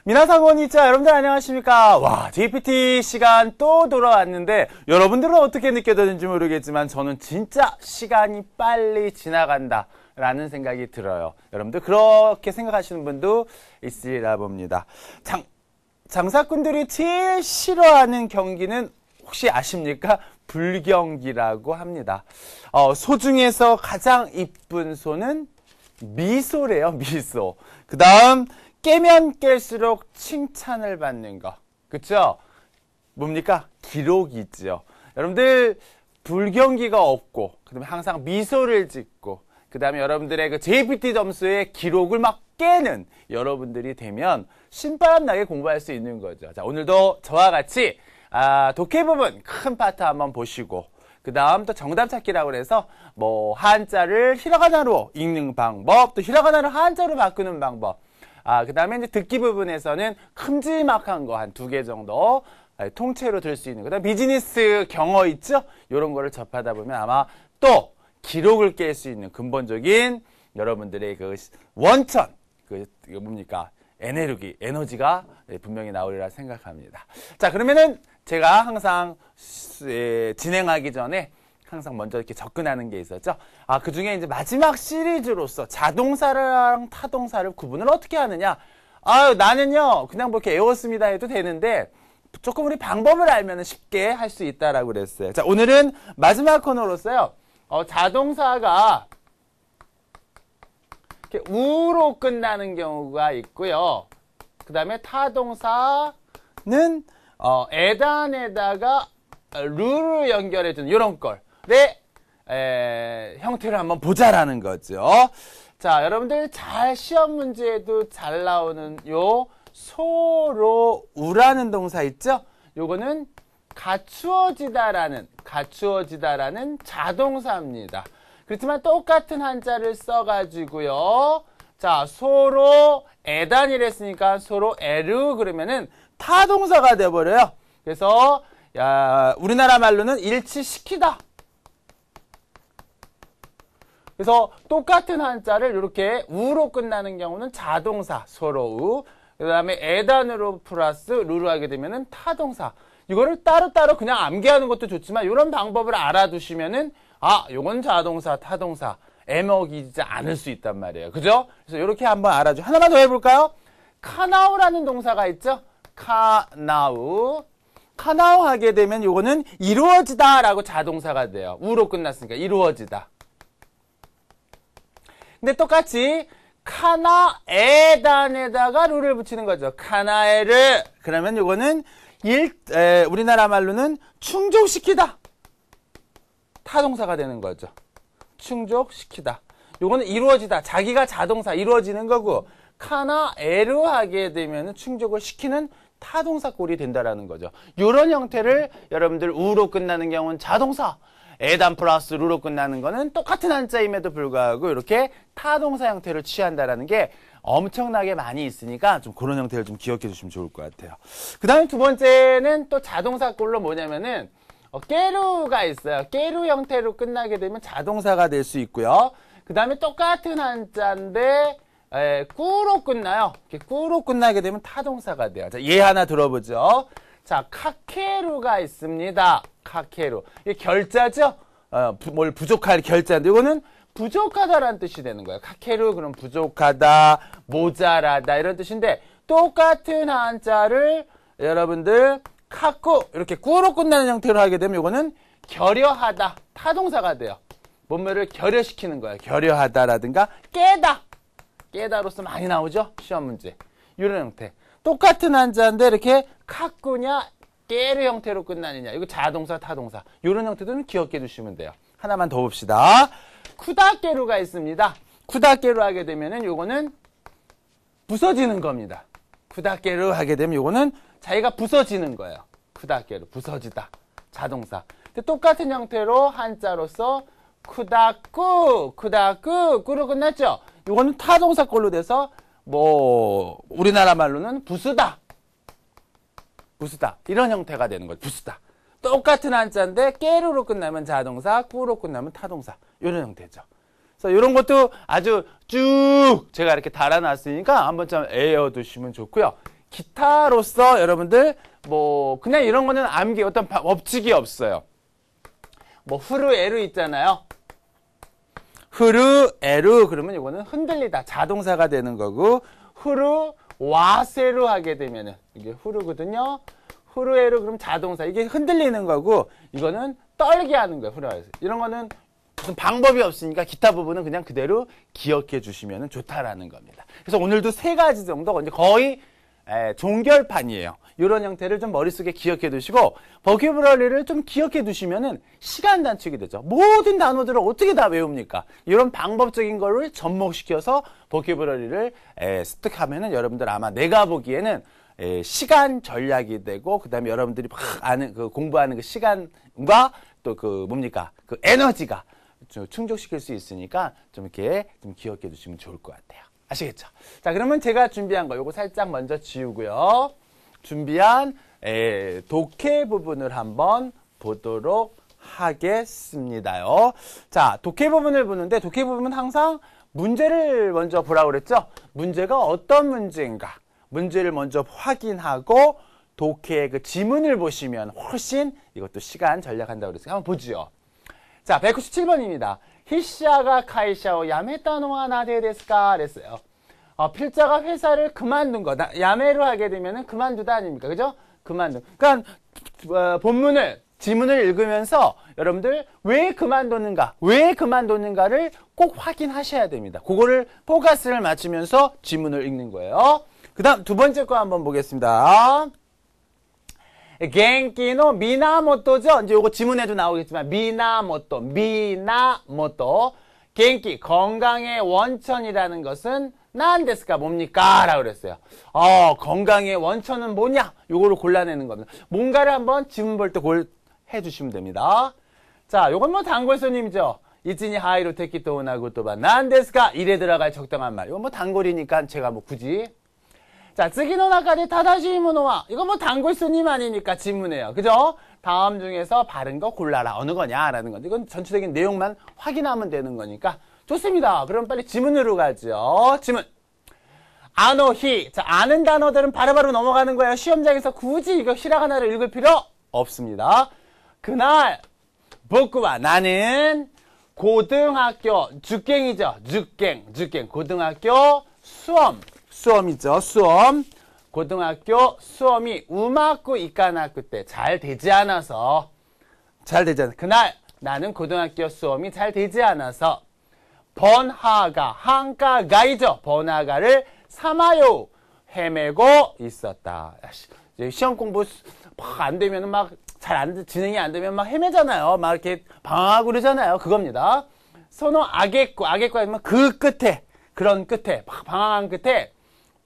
미나상 고니치와 여러분들 안녕하십니까. 와, GPT 시간 또 돌아왔는데 여러분들은 어떻게 느껴졌는지 모르겠지만 저는 진짜 시간이 빨리 지나간다 라는 생각이 들어요. 여러분들 그렇게 생각하시는 분도 있으리라 봅니다. 장사꾼들이 제일 싫어하는 경기는 혹시 아십니까? 불경기라고 합니다. 소 중에서 가장 이쁜 소는 미소래요. 미소. 그 다음 깨면 깰수록 칭찬을 받는 거. 그쵸? 뭡니까? 기록이죠. 여러분들 불경기가 없고 그 다음에 항상 미소를 짓고 그 다음에 여러분들의 그 JPT 점수의 기록을 막 깨는 여러분들이 되면 신바람나게 공부할 수 있는 거죠. 자, 오늘도 저와 같이 독해 부분 큰 파트 한번 보시고 그 다음 또 정답 찾기라고 해서 뭐 한자를 히라가나로 읽는 방법, 또 히라가나를 한자로 바꾸는 방법, 그 다음에 이제 듣기 부분에서는 큼지막한 거 한 2개 정도 통째로 들 수 있는, 그 다음 비즈니스 경어 있죠? 이런 거를 접하다 보면 아마 또 기록을 깰 수 있는 근본적인 여러분들의 그 원천, 이거 뭡니까? 에너지가 분명히 나오리라 생각합니다. 자, 그러면은 제가 항상 진행하기 전에 항상 먼저 이렇게 접근하는 게 있었죠. 그 중에 이제 마지막 시리즈로서 자동사랑 타동사를 구분을 어떻게 하느냐. 나는요, 그냥 뭐 이렇게 외웠습니다 해도 되는데, 조금 우리 방법을 알면 쉽게 할 수 있다라고 그랬어요. 자, 오늘은 마지막 코너로서요, 자동사가 이렇게 우로 끝나는 경우가 있고요. 그 다음에 타동사는, 에단에다가 루를 연결해주는 이런 걸. 형태를 한번 보자라는 거죠. 자, 여러분들 잘 시험 문제에도 잘 나오는 요 소로 우라는 동사 있죠? 요거는 갖추어지다라는 자동사입니다. 그렇지만 똑같은 한자를 써가지고요. 자, 소로 에단이랬으니까 소로 에르 그러면은 타동사가 돼버려요. 그래서 우리나라 말로는 일치시키다. 그래서 똑같은 한자를 이렇게 우로 끝나는 경우는 자동사, 소로 우. 그 다음에 에단으로 플러스 루로 하게 되면은 타동사. 이거를 따로따로 그냥 암기하는 것도 좋지만 이런 방법을 알아두시면은 요건 자동사, 타동사, 애먹이지 않을 수 있단 말이에요. 그죠? 그래서 이렇게 한번 알아줘. 하나만 더 해볼까요? 카나우라는 동사가 있죠? 카나우 하게 되면 요거는 이루어지다 라고 자동사가 돼요. 우로 끝났으니까 이루어지다. 근데 똑같이 카나에단에다가 루를 붙이는 거죠. 카나에를. 그러면 요거는 우리나라 말로는 충족시키다. 타동사가 되는 거죠. 충족시키다. 요거는 이루어지다. 자기가 자동사 이루어지는 거고, 카나에르 하게 되면 충족을 시키는 타동사 꼴이 된다라는 거죠. 요런 형태를 여러분들 우로 끝나는 경우는 자동사, 에단 플러스 루로 끝나는 거는 똑같은 한자임에도 불구하고 이렇게 타동사 형태를 취한다라는 게 엄청나게 많이 있으니까 좀 그런 형태를 좀 기억해 주시면 좋을 것 같아요. 그 다음에 두 번째는 또 자동사 꼴로 뭐냐면은 깨루가 있어요. 깨루 형태로 끝나게 되면 자동사가 될 수 있고요. 그 다음에 똑같은 한자인데 꾸로 끝나요. 이렇게 꾸로 끝나게 되면 타동사가 돼요. 자, 얘 하나 들어보죠. 자, 카케루가 있습니다. 카케루. 이게 결자죠? 뭘 부족할 결자인데, 이거는 부족하다라는 뜻이 되는 거예요. 카케루, 그럼 부족하다, 모자라다, 이런 뜻인데, 똑같은 한자를 여러분들, 카쿠, 이렇게 꾸로 끝나는 형태로 하게 되면, 이거는 결여하다, 타동사가 돼요. 몸매를 결여시키는 거예요. 결여하다라든가, 깨다로서 많이 나오죠? 시험 문제. 이런 형태. 똑같은 한자인데 이렇게 카꾸냐 깨르 형태로 끝나느냐, 이거 자동사 타동사 이런 형태들은 기억해 두시면 돼요. 하나만 더 봅시다. 쿠다깨루가 있습니다. 쿠다깨루 하게 되면은 요거는 부서지는 겁니다. 쿠다깨루 하게 되면 요거는 자기가 부서지는 거예요. 쿠다깨루 부서지다 자동사. 근데 똑같은 형태로 한자로서 꾸로 끝났죠. 요거는 타동사 꼴로 돼서 우리나라 말로는 부수다 이런 형태가 되는 거죠. 부수다. 똑같은 한자인데 깨루로 끝나면 자동사, 꾸로 끝나면 타동사 이런 형태죠. 그래서 이런 것도 아주 쭉 제가 이렇게 달아놨으니까 한번 좀 외워두시면 좋고요. 기타로서 여러분들 뭐 그냥 이런 거는 암기 어떤 법칙이 없어요. 뭐 후르 에르 있잖아요. 흐르 에르 그러면 이거는 흔들리다 자동사가 되는 거고, 흐르 와세르 하게 되면은 이게 후르거든요. 흐르 에르 그럼 자동사, 이게 흔들리는 거고, 이거는 떨게 하는 거예요. 흐르 에르. 이런 거는 무슨 방법이 없으니까 기타 부분은 그냥 그대로 기억해 주시면 좋다라는 겁니다. 그래서 오늘도 3가지 정도 이제 거의 종결판이에요. 이런 형태를 좀 머릿속에 기억해 두시고, 버큐브러리를 좀 기억해 두시면은 시간 단축이 되죠. 모든 단어들을 어떻게 다 외웁니까? 이런 방법적인 거를 접목시켜서 버큐브러리를 습득하면은 여러분들 아마 내가 보기에는 시간 전략이 되고, 그 다음에 여러분들이 막 아는, 공부하는 그 시간과 또 그 뭡니까? 그 에너지가 좀 충족시킬 수 있으니까 좀 이렇게 좀 기억해 두시면 좋을 것 같아요. 아시겠죠? 자, 그러면 제가 준비한 거 요거 살짝 먼저 지우고요. 준비한 독해 부분을 한번 보도록 하겠습니다요. 자, 독해 부분을 보는데, 독해 부분은 항상 문제를 먼저 보라고 그랬죠? 문제가 어떤 문제인가? 문제를 먼저 확인하고 독해의 그 지문을 보시면 훨씬 이것도 시간 전략한다고 그랬어요. 한번 보죠. 자, 197번입니다. 히샤가 카이샤오 야메타노와 나데 데스까? 그랬어요. 필자가 회사를 그만둔 거. 야매로 하게 되면은 그만두다 아닙니까? 그죠? 그만둔. 그러니까, 본문을, 지문을 읽으면서 여러분들 왜 그만뒀는가를 꼭 확인하셔야 됩니다. 그거를 포커스를 맞추면서 지문을 읽는 거예요. 그 다음 2번째 거 한번 보겠습니다. 겐키노 미나모토죠? 이제 요거 지문에도 나오겠지만, 미나모토. 겐키, 건강의 원천이라는 것은 난데스까 뭡니까? 라고 그랬어요. 건강의 원천은 뭐냐? 요거를 골라내는 겁니다. 뭔가를 한번 지문 볼 때 해주시면 됩니다. 자, 요건 뭐 단골 손님이죠. 이즈니 하이로 테키토 오나고토바 난데스까? 이래 들어갈 적당한 말. 이건 뭐 단골이니까 제가 뭐 굳이. 자, 쯔기노 나카데 타다시 모노와. 이거 뭐 단골 손님 아니니까 지문이에요. 그죠? 다음 중에서 바른 거 골라라. 어느 거냐라는 건데, 이건 전체적인 내용만 확인하면 되는 거니까 좋습니다. 그럼 빨리 지문으로 가죠. 지문. 아노히. 자, 아는 단어들은 바로바로 넘어가는 거예요. 시험장에서 굳이 이거 히라가나를 읽을 필요 없습니다. 그날 보쿠와 나는 고등학교 주갱이죠. 주갱 고등학교 수험이죠. 수험. 고등학교 수험이 우마쿠 이카나쿠 때 잘 되지 않아서 그날 나는 고등학교 수험이 잘 되지 않아서 한가가이죠. 번화가를 사마요 헤매고 있었다. 시험 공부 안 되면 막 진행이 안 되면 막 헤매잖아요. 막 이렇게 방황하고 그러잖아요. 그겁니다. 소노 아게쿠 하면 그런 끝에 막 방황한 끝에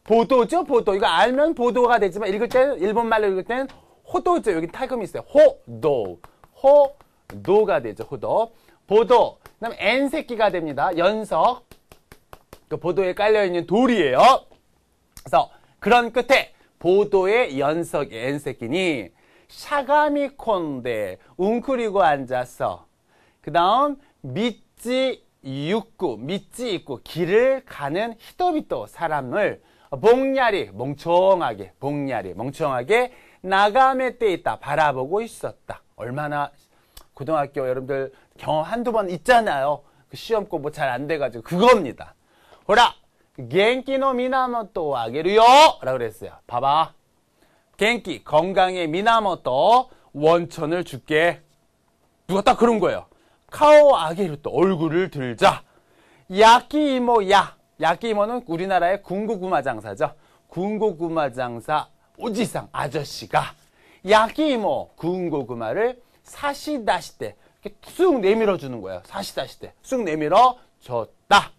보도죠. 보도. 이거 알면 보도가 되지만 읽을 때는 일본말로 읽을 때는 호도죠. 여기 타금이 있어요. 호도가 되죠. 호도. 보도. 그다음에 엔새끼가 됩니다. 연석. 그 보도에 깔려있는 돌이에요. 그래서 그런 끝에 보도의 연석의 엔새끼니 샤가미 콘데 웅크리고 앉아서 그 다음 밑지 입구 길을 가는 히토비토 사람을 멍청하게 나가메 때 있다 바라보고 있었다. 얼마나 고등학교 여러분들 경험 한두 번 있잖아요. 그 시험 공부 잘 안 돼가지고 그겁니다. 호라 겐키노 미나모토 아게루요 라고 그랬어요. 봐봐. 겐키 건강의 미나모토 원천을 줄게. 누가 딱 그런 거예요. 카오 아게루토 얼굴을 들자. 야끼이모는 우리나라의 군고구마 장사죠. 군고구마 장사 오지상 아저씨가 야끼이모 군고구마를 사시다시 때 이렇게 쑥 내밀어 주는 거예요. 사시다시 때 쑥 내밀어 줬다.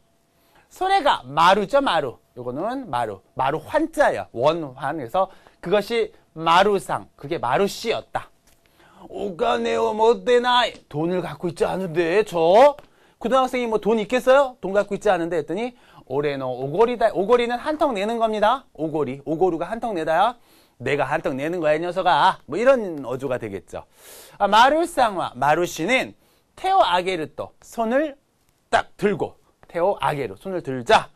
소래가 마루죠. 마루. 요거는 마루 환자예요. 원환에서 그것이 마루상, 그게 마루씨였다. 오가네오 못되나이. 돈을 갖고 있지 않은데 저 고등학생이 뭐 돈 있겠어요? 돈 갖고 있지 않은데 했더니 올해노 오고리다. 오고리는 한턱 내는 겁니다. 오고루가 한턱 내다야. 내가 한턱 내는 거야 이 녀석아. 뭐 이런 어조가 되겠죠. 마루상와 마루씨는 테오 아게르또 손을 딱 들고 테오 아게르 손을 들자.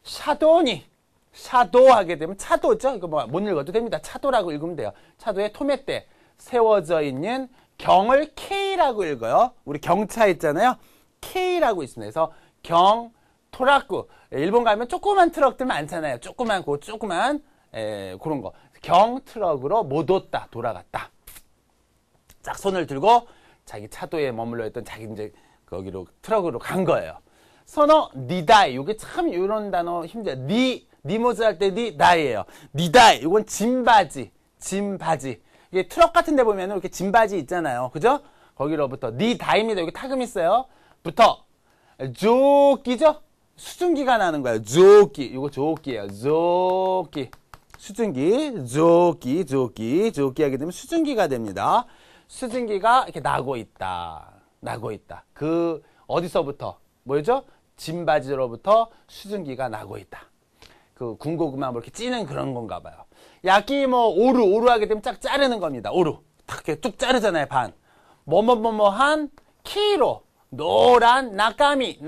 샤도니 샤도 하게 되면 차도죠. 이거 뭐 못 읽어도 됩니다. 차도라고 읽으면 돼요. 차도에 토메떼 세워져 있는 경을 K라고 읽어요. 우리 경차 있잖아요. K라고 있습니다. 그래서 경 토라쿠. 일본 가면 조그만 트럭들 많잖아요. 조그만 그런 거. 경 트럭으로 못 왔다 돌아갔다. 딱 손을 들고 자기 차도에 머물러 있던 자기 이제 거기로 트럭으로 간 거예요. 선어 니다이. 이게 참 이런 단어 힘들어요. 니모즈 할 때 니다이예요. 니다이. 이건 짐바지. 이게 트럭 같은 데 보면 이렇게 짐바지 있잖아요. 그죠? 거기로부터 니다이입니다. 여기 타금 있어요. 부터 조끼죠? 수증기가 나는 거예요. 조끼. 이거 조끼예요. 조끼. 수증기. 조끼 하게 되면 수증기가 됩니다. 수증기가 이렇게 나고 있다. 그 어디서부터? 뭐죠? 짐바지로부터 수증기가 나고 있다. 그 군고구마 뭐 이렇게 찌는 그런 건가 봐요. 야끼 뭐 오루 하게 되면 짝 자르는 겁니다. 오루. 탁 이렇게 뚝 자르잖아요. 반. 뭐뭐뭐뭐한 키로 노란 나까미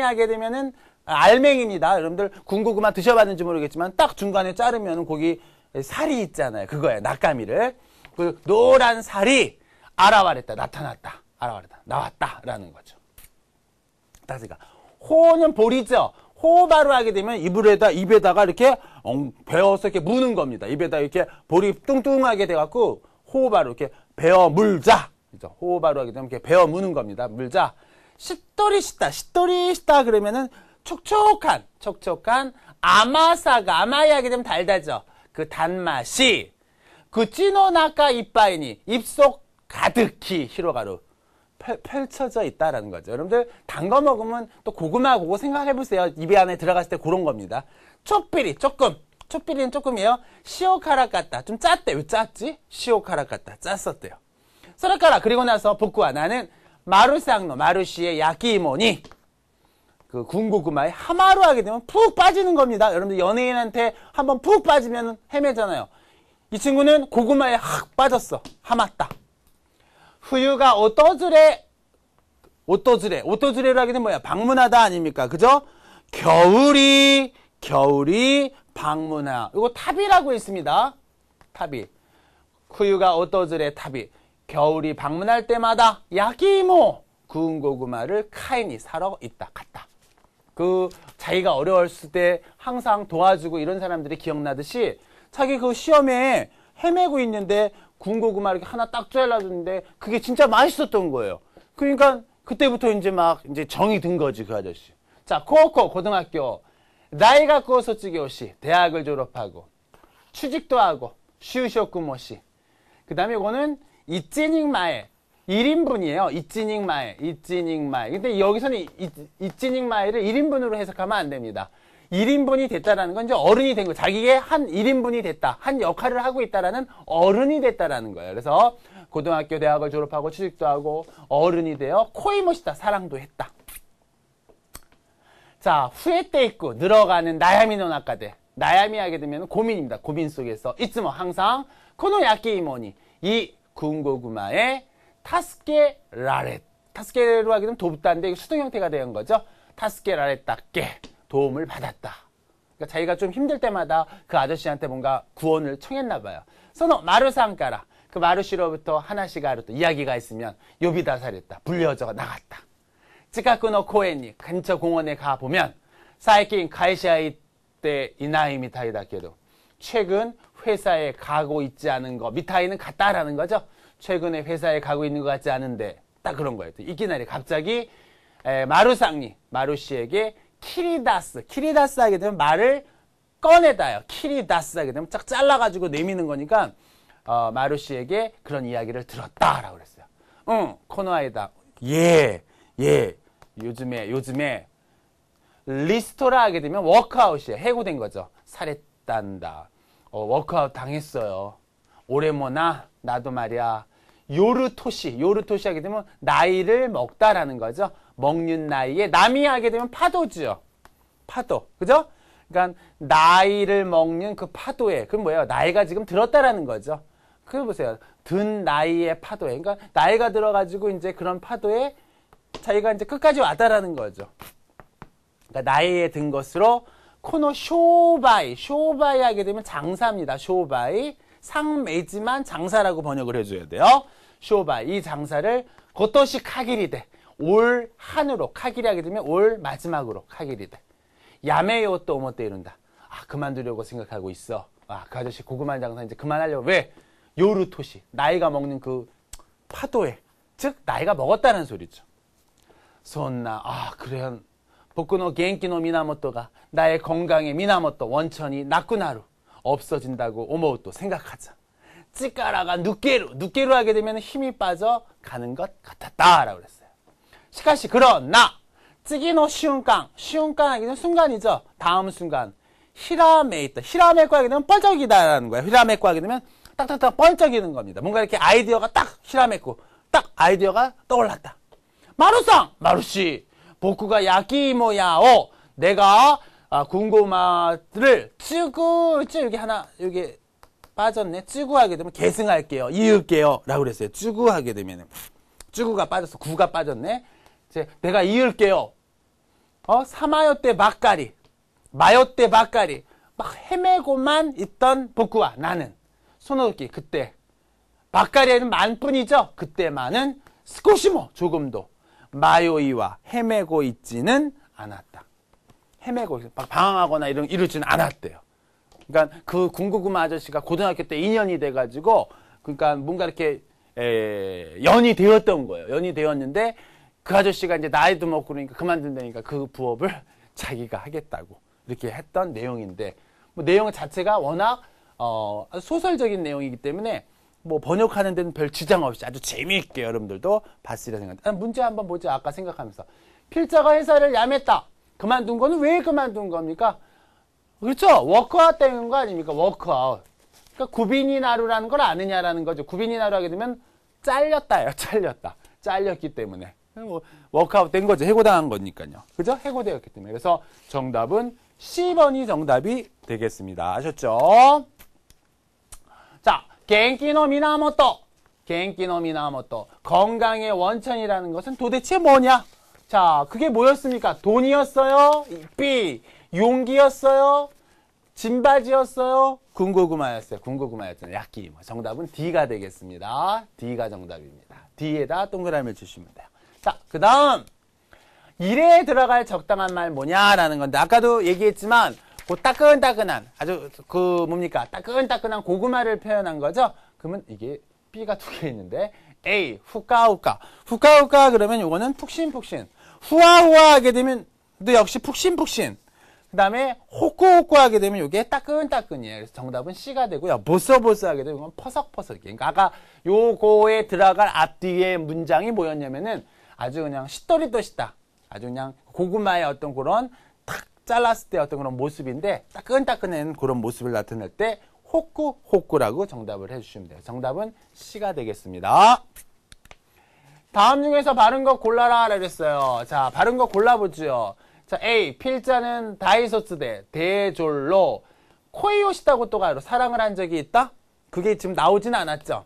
하게 되면은 알맹이입니다. 여러분들 군고구마 드셔봤는지 모르겠지만 딱 중간에 자르면 거기 살이 있잖아요. 그거예요. 나까미를. 그 노란 살이 아라와랬다. 나타났다. 나왔다라는 거죠. 그러니까 호는 볼이죠. 호바로 하게 되면 입에다가 이렇게 베어서 이렇게 무는 겁니다. 입에다 이렇게 볼이 뚱뚱하게 돼갖고 호바로 이렇게 베어 물자. 그죠? 호바로 하게 되면 이렇게 베어 무는 겁니다. 물자. 시또리시다 그러면은 촉촉한 아마이 하게 되면 달다죠. 그 단맛이 찌노나카 이빠이니 입속 가득히 히로가루 펼쳐져 있다라는 거죠. 여러분들 단 거 먹으면 또 고구마 그거 생각해 보세요. 입에 안에 들어갔을 때 그런 겁니다. 초삐리는 조금이에요. 시오카라 같다. 좀 짰대. 왜 짰지? 시오카라 같다. 짰었대요. 소라카라 그리고 나서 복구와 나는 마루시의 야끼이모니 그 군고구마에 하마루 하게 되면 푹 빠지는 겁니다. 여러분들 연예인한테 한번 푹 빠지면 헤매잖아요. 이 친구는 고구마에 확 빠졌어. 하맞다. 후유가 오토즈레로 하게 되면 뭐야? 방문하다 아닙니까? 그죠? 겨울이 방문하. 이거 탑이라고 있습니다. 탑이. 후유가 오토즈레 탑이. 겨울이 방문할 때마다 야기모 구운 고구마를 카인이 사러 갔다. 그 자기가 어려웠을 때 항상 도와주고 이런 사람들이 기억나듯이 자기 그 시험에 헤매고 있는데 구운 고구마 이렇게 하나 딱 잘라줬는데 그게 진짜 맛있었던 거예요. 그러니까 그때부터 이제 정이 든 거지 그 아저씨. 자, 고등학교 나이가 소卒業시 대학을 졸업하고 취직도 하고 슈쇼쿠모시. 그 다음에 이거는 이찌닝마에 1인분이에요. 이찌닝마에. 근데 여기서는 이찌닝마에를 1인분으로 해석하면 안 됩니다. 1인분이 됐다라는 건 이제 어른이 된 거예요. 자기의 한 1인분이 됐다. 한 역할을 하고 있다라는 어른이 됐다라는 거예요. 그래서 고등학교, 대학을 졸업하고 취직도 하고 어른이 되어 코이모시다. 사랑도 했다. 자, 후에때 있고 늘어가는 나야미노 나카데. 나야미 하게 되면 고민입니다. 고민 속에서 이츠모 항상 코노 야끼이모니 이 군고구마에 타스케로 하게 되면 돕다인데 수동 형태가 된 거죠. 타스케라레따께 도움을 받았다. 그러니까 자기가 좀 힘들 때마다 그 아저씨한테 뭔가 구원을 청했나 봐요. 선호 마루상가라. 그 마루시로부터 하나씩 아루또 이야기가 있으면 요비다사랬다. 불려져 나갔다. 찌카쿠노 코엔니 근처 공원에 가보면 사이킨 가이샤이 때 이나이 미타이다케도 최근 회사에 가고 있지 않은 거. 미타이는 갔다라는 거죠. 최근에 회사에 가고 있는 것 같지 않은데 딱 그런 거예요. 이끼날이 갑자기 마루씨에게 키리다스 하게 되면 말을 꺼내다요. 키리다스 하게 되면 쫙 잘라가지고 내미는 거니까 마루씨에게 그런 이야기를 들었다라고 그랬어요. 코노아이다. 요즘에 리스토라 하게 되면 워크아웃이에요. 해고된 거죠. 살했단다. 워크아웃 당했어요. 오래모나 나도 말이야. 요르토시 하게 되면 나이를 먹다라는 거죠. 먹는 나이에 남이 하게 되면 파도죠. 파도. 그죠? 그러니까 나이를 먹는 그 파도에 그럼 뭐예요? 나이가 지금 들었다라는 거죠. 그거 보세요. 든 나이의 파도에. 그러니까 나이가 들어가지고 이제 그런 파도에 자기가 이제 끝까지 왔다라는 거죠. 그러니까 나이에 든 것으로 코노 쇼바이, 쇼바이 하게 되면 장사입니다. 쇼바이. 상매지만 장사라고 번역을 해줘야 돼요. 쇼바이. 이 장사를 고토시 카기리데. 올 한으로. 카기리 하게 되면 올 마지막으로 카기리데. 야매요 또 오모때 이룬다. 아, 그만두려고 생각하고 있어. 아, 그 아저씨 고구마 장사 이제 그만하려고. 왜? 요루토시. 나이가 먹는 그 파도에. 즉, 나이가 먹었다는 소리죠. 손나. 아, 그래요. 복구노 겐키노 미나모토가 나의 건강의 미나모토 원천이 나쿠나루 없어진다고 오모우또 생각하자. 찌까라가 누깨루 하게 되면 힘이 빠져 가는 것 같았다 라고 그랬어요. 시카시 그러나 찌기노 시운깡 하게 되면 순간이죠. 다음 순간 히라메 있다. 히라메코 하게 되면 뻘쩍이다라는 거야. 히라메코 하게 되면 딱딱딱 뻘쩍이는 겁니다. 뭔가 이렇게 아이디어가 딱 히라메코 딱 아이디어가 떠올랐다. 마루상 마루씨 복구가 야키모야오 내가 군고마를 쯔구 여기 하나 여기 빠졌네. 쯔구 하게 되면 계승할게요. 이을게요 라고 그랬어요. 쯔구 하게 되면은 쯔구가 빠졌어. 구가 빠졌네. 이제 내가 이을게요. 사마요때 막가리 마요때 막가리 막 헤매고만 있던 복구와 나는 소노도키 그때 막가리에는 만뿐이죠. 그때만은 스코시모 조금도 마요이와 헤매고 있지는 않았다. 헤매고 막 방황하거나 이러지는 않았대요. 그러니까 그 군고구마 아저씨가 고등학교 때 2년이 돼가지고 그러니까 뭔가 이렇게 연이 되었던 거예요. 연이 되었는데 그 아저씨가 이제 나이도 먹고 그러니까 그만둔다니까 그 부업을 자기가 하겠다고 이렇게 했던 내용인데 뭐 내용 자체가 워낙 소설적인 내용이기 때문에 뭐 번역하는 데는 별 지장 없이 아주 재미있게 여러분들도 봤으리라 생각합니다. 문제 한번 보죠. 아까 생각하면서 필자가 회사를 야맸다. 그만둔 거는 왜 그만둔 겁니까? 그렇죠. 워크아웃 되는 거 아닙니까? 워크아웃. 그러니까 구비니나루라는 걸 아느냐라는 거죠. 구비니나루 하게 되면 잘렸다예요. 잘렸기 때문에 뭐 워크아웃 된 거죠. 해고당한 거니까요. 그죠? 해고되었기 때문에. 그래서 정답은 C번이 정답이 되겠습니다. 아셨죠? 자, 겐키노 미나모토. 건강의 원천이라는 것은 도대체 뭐냐? 자, 그게 뭐였습니까? 돈이었어요? B. 용기였어요? 진바지였어요? 군고구마였어요. 군고구마였잖아요. 야끼. 정답은 D가 되겠습니다. D가 정답입니다. D에다 동그라미를 주시면 돼요. 자, 그 다음. 일에 들어갈 적당한 말 뭐냐라는 건데, 아까도 얘기했지만, 그 따끈따끈한, 아주 그 뭡니까? 따끈따끈한 고구마를 표현한 거죠? 그러면 이게 B가 두 개 있는데, A, 후까후까. 후까후까 그러면 요거는 푹신푹신. 후아후아 하게 되면 또 역시 푹신푹신. 그 다음에 호꾸호꾸 하게 되면 요게 따끈따끈이에요. 그래서 정답은 C가 되고요. 보써보써 하게 되면 이건 퍼석퍼석. 그러니까 아까 요거에 들어갈 앞뒤의 문장이 뭐였냐면은 아주 그냥 시또리또시다. 아주 그냥 고구마의 어떤 그런 탁 잘랐을 때 어떤 그런 모습인데 따끈따끈한 그런 모습을 나타낼 때 호꾸호꾸라고 정답을 해주시면 돼요. 정답은 C가 되겠습니다. 다음 중에서 바른 거 골라라 그랬어요. 자, 바른 거 골라보죠. 자, A. 필자는 다이소츠대 대졸로 코이요시다고 또가 사랑을 한 적이 있다? 그게 지금 나오진 않았죠?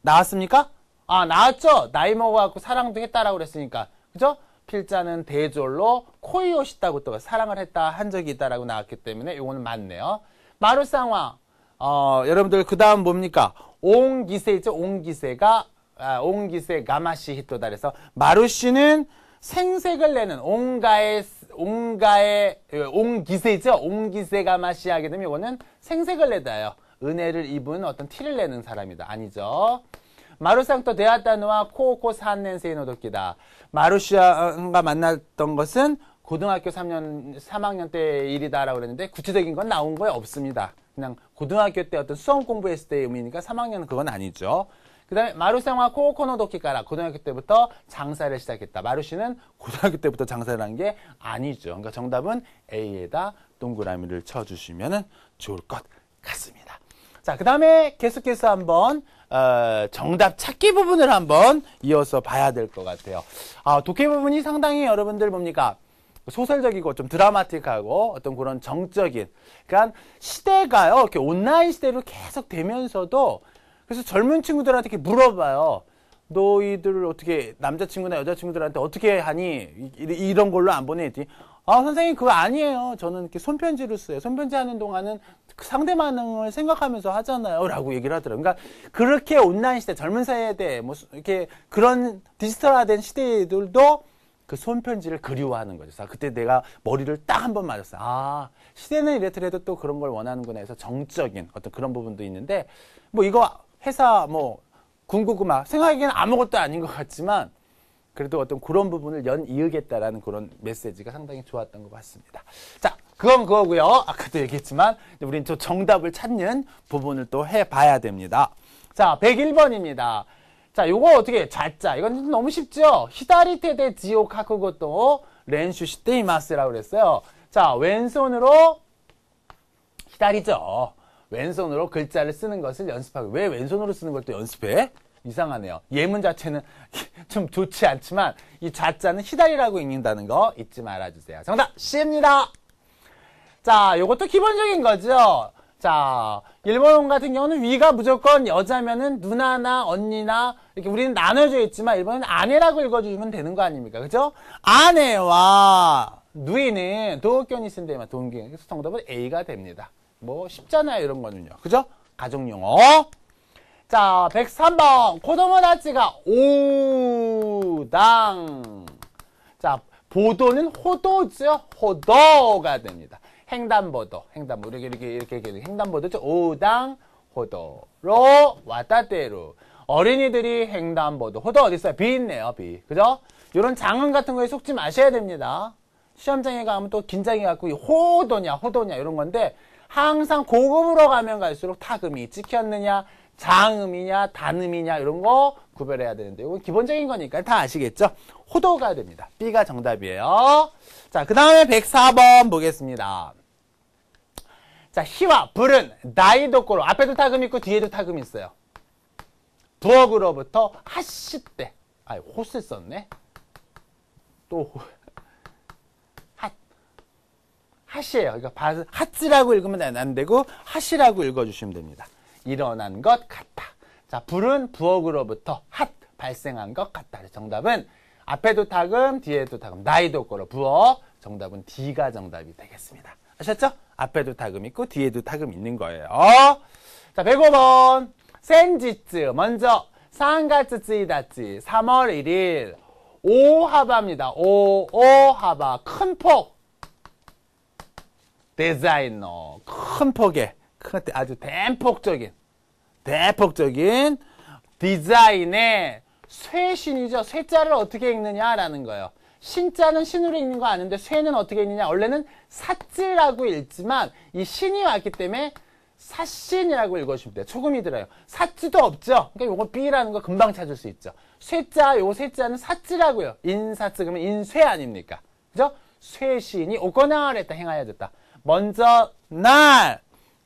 나왔습니까? 아, 나왔죠? 나이 먹어갖고 사랑도 했다라고 그랬으니까. 그죠? 필자는 대졸로 코이요시다고 또가 사랑을 했다 한 적이 있다라고 나왔기 때문에 이거는 맞네요. 마루상화. 여러분들 그 다음 뭡니까? 옹기세죠? 옹기세 가마시 히토다. 그래서 마루씨는 생색을 내는 옹기세죠? 옹기세 가마시 하게 되면 이거는 생색을 내다요. 은혜를 입은 어떤 티를 내는 사람이다. 아니죠. 마루상또 데아타노와 코오코 3년생의 노도끼다. 마루씨가 만났던 것은 고등학교 3학년 때 일이다라고 그랬는데 구체적인 건 나온 거에 없습니다. 그냥 고등학교 때 어떤 수험 공부했을 때의 의미니까 3학년은 그건 아니죠. 그 다음에 마루상과 코오코노도끼까라 고등학교 때부터 장사를 시작했다. 마루씨는 고등학교 때부터 장사를 한 게 아니죠. 그러니까 정답은 A에다 동그라미를 쳐주시면 좋을 것 같습니다. 자, 그 다음에 계속해서 한번 정답 찾기 부분을 한번 이어서 봐야 될 것 같아요. 독해 부분이 상당히 여러분들 뭡니까? 소설적이고 좀 드라마틱하고 어떤 그런 정적인. 그러니까 시대가요. 이렇게 온라인 시대로 계속 되면서도 그래서 젊은 친구들한테 이렇게 물어봐요. 너희들 어떻게 남자친구나 여자친구들한테 어떻게 하니? 이런 걸로 안 보내지. 아, 선생님, 그거 아니에요. 저는 이렇게 손편지를 써요. 손편지 하는 동안은 상대방을 생각하면서 하잖아요. 라고 얘기를 하더라고요. 그러니까, 그렇게 온라인 시대, 젊은 세대, 뭐, 이렇게 그런 디지털화된 시대들도 그 손편지를 그리워하는 거죠. 그래서 그때 내가 머리를 딱 한 번 맞았어요. 아, 시대는 이랬더라도 또 그런 걸 원하는구나 해서 정적인 어떤 그런 부분도 있는데, 뭐, 이거 회사, 뭐, 군고구마, 생각하기에는 아무것도 아닌 것 같지만, 그래도 어떤 그런 부분을 이으겠다라는 그런 메시지가 상당히 좋았던 것 같습니다. 자, 그건 그거고요. 아까도 얘기했지만 우린 또 정답을 찾는 부분을 또 해봐야 됩니다. 자, 101번입니다. 자, 요거 어떻게 자자. 이건 너무 쉽죠? 히다리테데 지오 카쿠고토 렌슈 시테이마스라고 그랬어요. 자, 왼손으로 히다리죠. 왼손으로 글자를 쓰는 것을 연습하고. 왜 왼손으로 쓰는 걸 또 연습해? 이상하네요. 예문 자체는 좀 좋지 않지만 이 좌자는 히다리라고 읽는다는 거 잊지 말아주세요. 정답 C입니다. 자, 요것도 기본적인 거죠. 자, 일본어 같은 경우는 위가 무조건 여자면은 누나나 언니나 이렇게 우리는 나눠져 있지만 일본은 아내라고 읽어주면 되는 거 아닙니까? 그죠? 아내와 누이는 도쿄니 쓴데만 동경. 그래서 정답은 A가 됩니다. 뭐 쉽잖아요, 이런 거는요. 그죠? 가족용어. 자, 103번. 코도모다치가 오당. 자, 보도는 호도죠. 호도가 됩니다. 횡단보도. 횡단보도. 이렇게 횡단보도죠. 오당 호도로 왔다때로. 어린이들이 횡단보도. 호도 어디 있어요? 비 있네요, 비. 그죠? 이런 장은 같은 거에 속지 마셔야 됩니다. 시험장에 가면 또 긴장해갖고 호도냐, 이런 건데 항상 고급으로 가면 갈수록 타금이 찍혔느냐, 장음이냐 단음이냐 이런 거 구별해야 되는데 이건 기본적인 거니까 다 아시겠죠? 호도가 됩니다. B가 정답이에요. 자, 그 다음에 104번 보겠습니다. 자, 히와 불은 나이도꼬로 앞에도 타금 있고 뒤에도 타금 있어요. 부엌으로부터 하시때 호스 썼네. 또 하시예요. 그러니까 하찌라고 읽으면 안 되고 하시라고 읽어주시면 됩니다. 일어난 것 같다. 자, 불은 부엌으로부터 발생한 것 같다. 정답은 앞에도 타금, 뒤에도 타금, 나이도꼬로 부엌. 정답은 D가 정답이 되겠습니다. 아셨죠? 앞에도 타금 있고 뒤에도 타금 있는 거예요. 자, 105번. 센지츠 먼저 3月1日 3월 1일 오하바입니다. 오하바 큰 폭 디자이너 큰 폭의 아주 대폭적인 디자인의 쇠신이죠. 쇠자를 어떻게 읽느냐라는 거예요. 신자는 신으로 읽는 거 아는데 쇠는 어떻게 읽느냐. 원래는 사찌라고 읽지만 이 신이 왔기 때문에 사신이라고 읽어주시면 돼요. 초금이 들어요. 사찌도 없죠. 그러니까 요거 B라는 거 금방 찾을 수 있죠. 쇠자, 요거 쇠자는 사찌라고요. 인사찌 그러면 인쇠 아닙니까? 그죠? 쇠신이 오거나를 했다, 행하여졌다. 먼저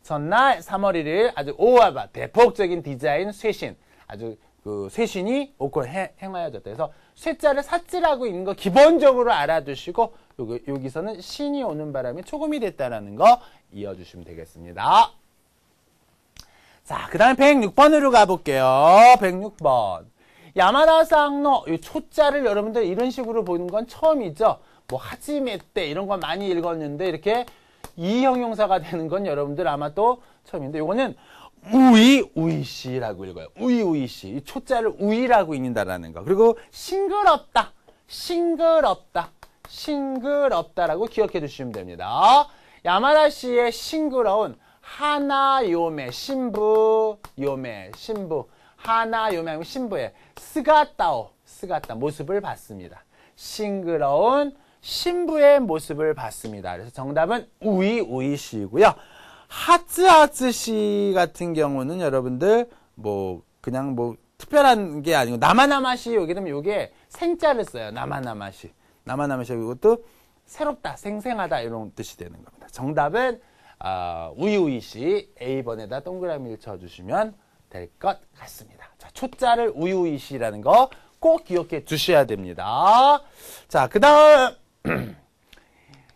전날 3월 1일 아주 오와바 대폭적인 디자인 쇠신 아주 그 쇠신이 행하여졌다. 그래서 쇠자를 사찌라고 읽는 거 기본적으로 알아두시고 여기서는 신이 오는 바람에 초금이 됐다라는 거 이어주시면 되겠습니다. 자, 그 다음에 106번으로 가볼게요. 106번. 야마다상노 이 초자를 여러분들 이런 식으로 보는 건 처음이죠. 뭐 하지메 때 이런 거 많이 읽었는데 이렇게 이형용사가 되는 건 여러분들 아마 또 처음인데 요거는 우이시라고 읽어요. 우이시. 이 초자를 우이라고 읽는다라는 거. 그리고 싱그럽다라고 기억해 두시면 됩니다. 야마다 씨의 싱그러운 하나요메 신부 하나요메 신부의 스가따 모습을 봤습니다. 싱그러운 신부의 모습을 봤습니다. 그래서 정답은 우이시고요. 하츠하츠시 같은 경우는 여러분들 그냥 특별한 게 아니고 나마나마시 여기 되면 요게 생자를 써요. 나마나마시 이것도 새롭다, 생생하다 이런 뜻이 되는 겁니다. 정답은 우이시 A번에다 동그라미를 쳐주시면 될 것 같습니다. 자, 초자를 우이시라는 거 꼭 기억해 주셔야 됩니다. 자, 그 다음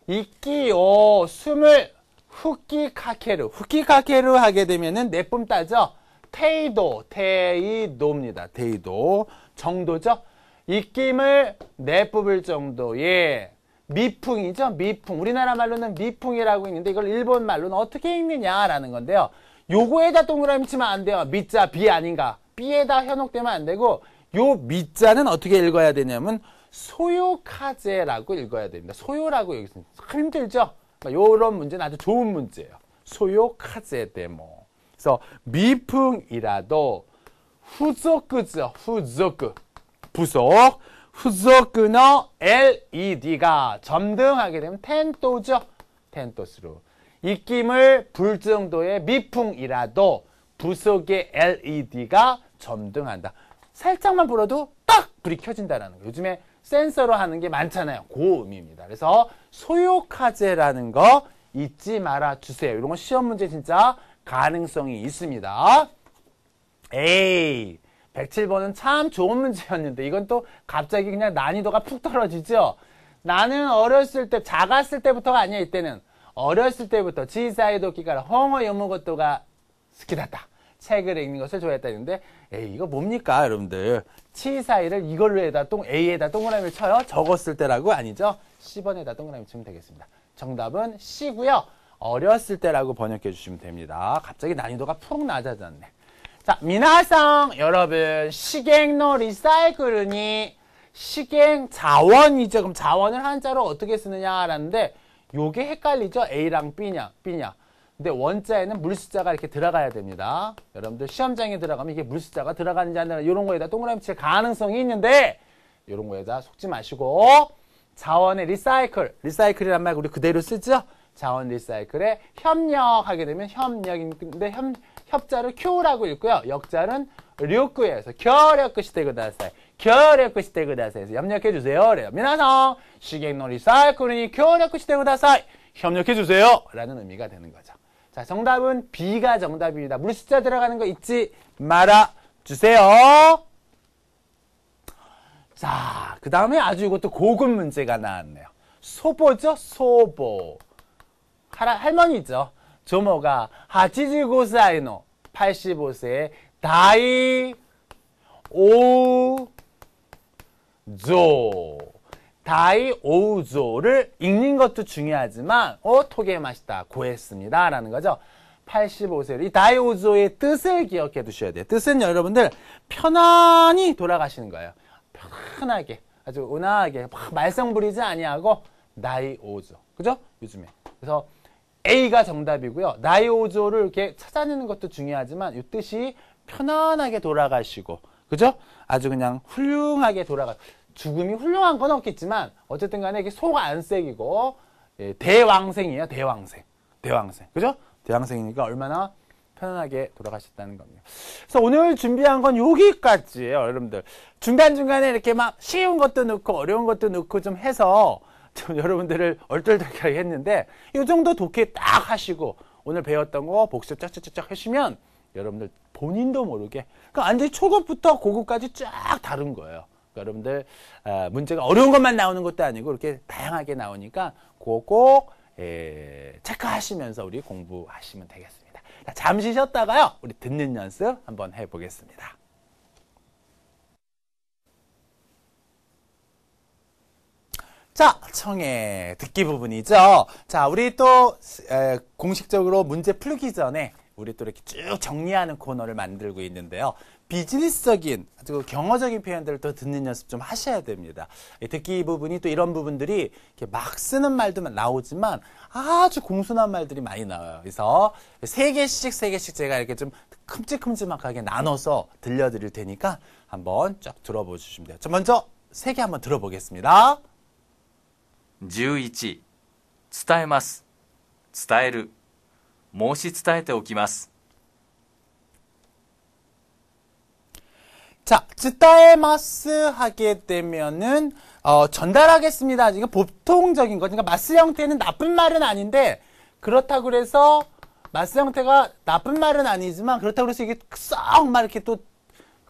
이끼요 숨을 후키카케루 하게 되면은 내뿜 따죠. 테이도입니다. 테이도 정도죠. 입김을 내뿜을 정도의 미풍이죠. 미풍. 우리나라 말로는 미풍이라고 있는데 이걸 일본 말로는 어떻게 읽느냐라는 건데요. 요거에다 동그라미 치면 안 돼요. 미자 비 아닌가. B에다 현혹되면 안 되고 요 미자는 어떻게 읽어야 되냐면 소요카제라고 읽어야 됩니다. 소요라고 여기 있습니다. 참 힘들죠? 요런 문제는 아주 좋은 문제예요. 소요카제 데모. 그래서 미풍이라도 후조크죠. 후조크. 부속. 후조크의 LED가 점등하게 되면 텐토죠. 텐토스로. 입김을 불 정도의 미풍이라도 부속의 LED가 점등한다. 살짝만 불어도 딱 불이 켜진다는 거예요. 요즘에 센서로 하는 게 많잖아요. 그 의미입니다. 그래서 소요카제라는 거 잊지 말아 주세요. 이런 건 시험 문제 진짜 가능성이 있습니다. 에이, 107번은 참 좋은 문제였는데 이건 또 갑자기 그냥 난이도가 푹 떨어지죠. 나는 어렸을 때, 작았을 때부터가 아니야. 이때는 어렸을 때부터 지사이도 기가라 홍어 요무것도가 스키다다. 책을 읽는 것을 좋아했다는데, 에이, 이거 뭡니까, 여러분들? 치사이를 이걸로 A에다 동그라미를 쳐요. 적었을 때라고 아니죠? 10번에다 동그라미 치면 되겠습니다. 정답은 C고요. 어렸을 때라고 번역해 주시면 됩니다. 갑자기 난이도가 푹 낮아졌네. 자, 미나상 여러분, 시갱노 리사이클은이 시갱 자원이죠. 그럼 자원을 한자로 어떻게 쓰느냐라는데 요게 헷갈리죠? A랑 B냐. 근데 원자에는 물숫자가 이렇게 들어가야 됩니다. 여러분들 시험장에 들어가면 이게 물숫자가 들어가는지 안 들어가는지 이런 거에다 동그라미 칠 가능성이 있는데 이런 거에다 속지 마시고 자원의 리사이클이란 말 우리 그대로 쓰죠? 자원 리사이클에 협력하게 되면 협력인데 협자를 Q라고 읽고요. 역자는 류크에서 결력끝이 되고다사이. 결력끝이 되고다사이. 해서 협력해 주세요. 그래요. 미나상 시갱노 리사이클이 결력끝이 되고다사이. 협력해 주세요. 라는 의미가 되는 거죠. 자, 정답은 B가 정답입니다. 물숫자 들어가는 거 잊지 말아 주세요. 자, 그 다음에 아주 이것도 고급 문제가 나왔네요. 소보죠? 소보. 할머니죠. 조모가 85세의 85세의 다이 오조 다이 오조를 읽는 것도 중요하지만 톡에 맛있다 고했습니다 라는 거죠. 85세 이 다이 오조의 뜻을 기억해 두셔야 돼요. 뜻은 여러분들 편안히 돌아가시는 거예요. 편하게 아주 온화하게 말썽 부리지 아니하고 다이 오조 그죠? 요즘에 그래서 A가 정답이고요. 다이 오조를 이렇게 찾아내는 것도 중요하지만 이 뜻이 편안하게 돌아가시고 그죠? 아주 그냥 훌륭하게 죽음이 훌륭한 건 없겠지만 어쨌든 간에 이게 속 안 새기고 대왕생이에요. 대왕생 그죠? 대왕생이니까 얼마나 편안하게 돌아가셨다는 겁니다. 그래서 오늘 준비한 건 여기까지예요. 여러분들 중간중간에 이렇게 막 쉬운 것도 넣고 어려운 것도 넣고 좀 해서 좀 여러분들을 얼떨떨하게 했는데 이 정도 독해 딱 하시고 오늘 배웠던 거 복습 쫙쫙쫙 하시면 여러분들 본인도 모르게 그러니까 완전히 초급부터 고급까지 쫙 다른 거예요. 여러분들 문제가 어려운 것만 나오는 것도 아니고 이렇게 다양하게 나오니까 그거 꼭 체크하시면서 우리 공부하시면 되겠습니다. 자, 잠시 쉬었다가요. 우리 듣는 연습 한번 해보겠습니다. 자, 청해 듣기 부분이죠. 자, 우리 또 공식적으로 문제 풀기 전에 우리 또 이렇게 쭉 정리하는 코너를 만들고 있는데요. 비즈니스적인 아주 경어적인 표현들을 또 듣는 연습 좀 하셔야 됩니다. 듣기 부분이 또 이런 부분들이 이렇게 막 쓰는 말도 나오지만 아주 공손한 말들이 많이 나와요. 그래서 세 개씩 제가 이렇게 좀 큼직큼직하게 나눠서 들려드릴 테니까 한번 쫙 들어보 주시면 돼요. 자, 먼저 세 개 한번 들어보겠습니다. 11伝えます伝える申し伝えておきます 자, 쯔따에마스 하게 되면은 전달하겠습니다. 이거 보통적인 거. 그러니까 마스 형태는 나쁜 말은 아닌데 그렇다고 그래서 마스 형태가 나쁜 말은 아니지만 그렇다고 해서 이게 썩 막 이렇게 또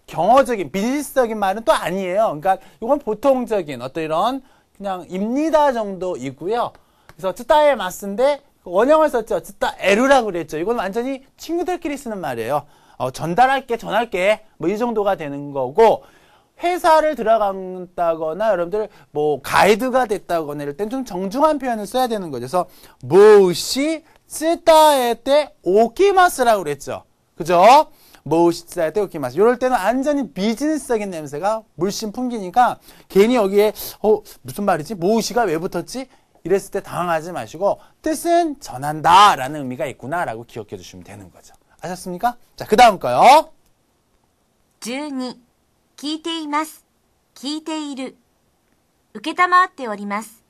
경어적인 비즈니스적인 말은 또 아니에요. 그러니까 이건 보통적인 어떤 이런 그냥 입니다 정도이고요. 그래서 쯔따에마스인데 원형을 썼죠. 쯔따에루라고 그랬죠. 이건 완전히 친구들끼리 쓰는 말이에요. 전달할게, 전할게, 뭐 이 정도가 되는 거고, 회사를 들어간다거나 여러분들 뭐 가이드가 됐다거나 이럴 땐 좀 정중한 표현을 써야 되는 거죠. 그래서 모시 쓰다에때 오키마스라고 그랬죠. 그죠? 모시 쓰다에때 오키마스. 이럴 때는 완전히 비즈니스적인 냄새가 물씬 풍기니까 괜히 여기에 무슨 말이지? 모시가 왜 붙었지? 이랬을 때 당황하지 마시고 뜻은 전한다 라는 의미가 있구나 라고 기억해 주시면 되는 거죠. 아셨습니까? 자, 그 다음 거요. 12聞いています聞いている受けたまっております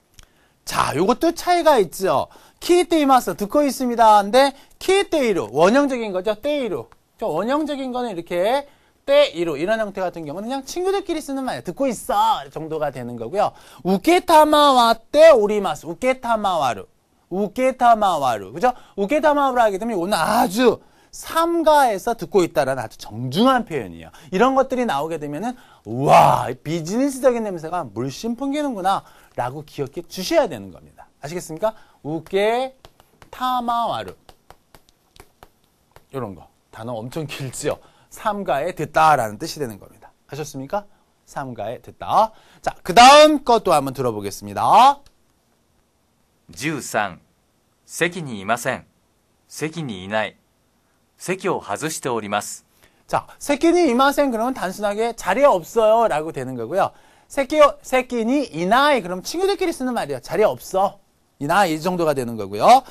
자, 요것도 차이가 있죠. 키테이마스 듣고 있습니다. 근데 키테이루 원형적인 거죠. 때이루. 원형적인 거는 이렇게 때이루 이런 형태 같은 경우는 그냥 친구들끼리 쓰는 말이에요. 듣고 있어 정도가 되는 거고요. 우케타마와떼 오리마스. 우케타마와루. 우케타마와루. 그죠? 우케타마와루 하게 되면 오늘 아주 삼가에서 듣고 있다라는 아주 정중한 표현이에요. 이런 것들이 나오게 되면은 우와 비즈니스적인 냄새가 물씬 풍기는구나 라고 기억해 주셔야 되는 겁니다. 아시겠습니까? 우게 타마와루 이런 거 단어 엄청 길지요. 삼가에 듣다라는 뜻이 되는 겁니다. 아셨습니까? 삼가에 듣다. 자, 그 다음 것도 한번 들어보겠습니다. 13席にいません席にいない席を外しております 자, 새끼니 이마생 그러면 단순하게 자리에 없어요 라고 되는 거고요. 새끼니 이나이 그럼 친구들끼리 쓰는 말이에요. 자리에 없어. 이나이 이 정도가 되는 거고요.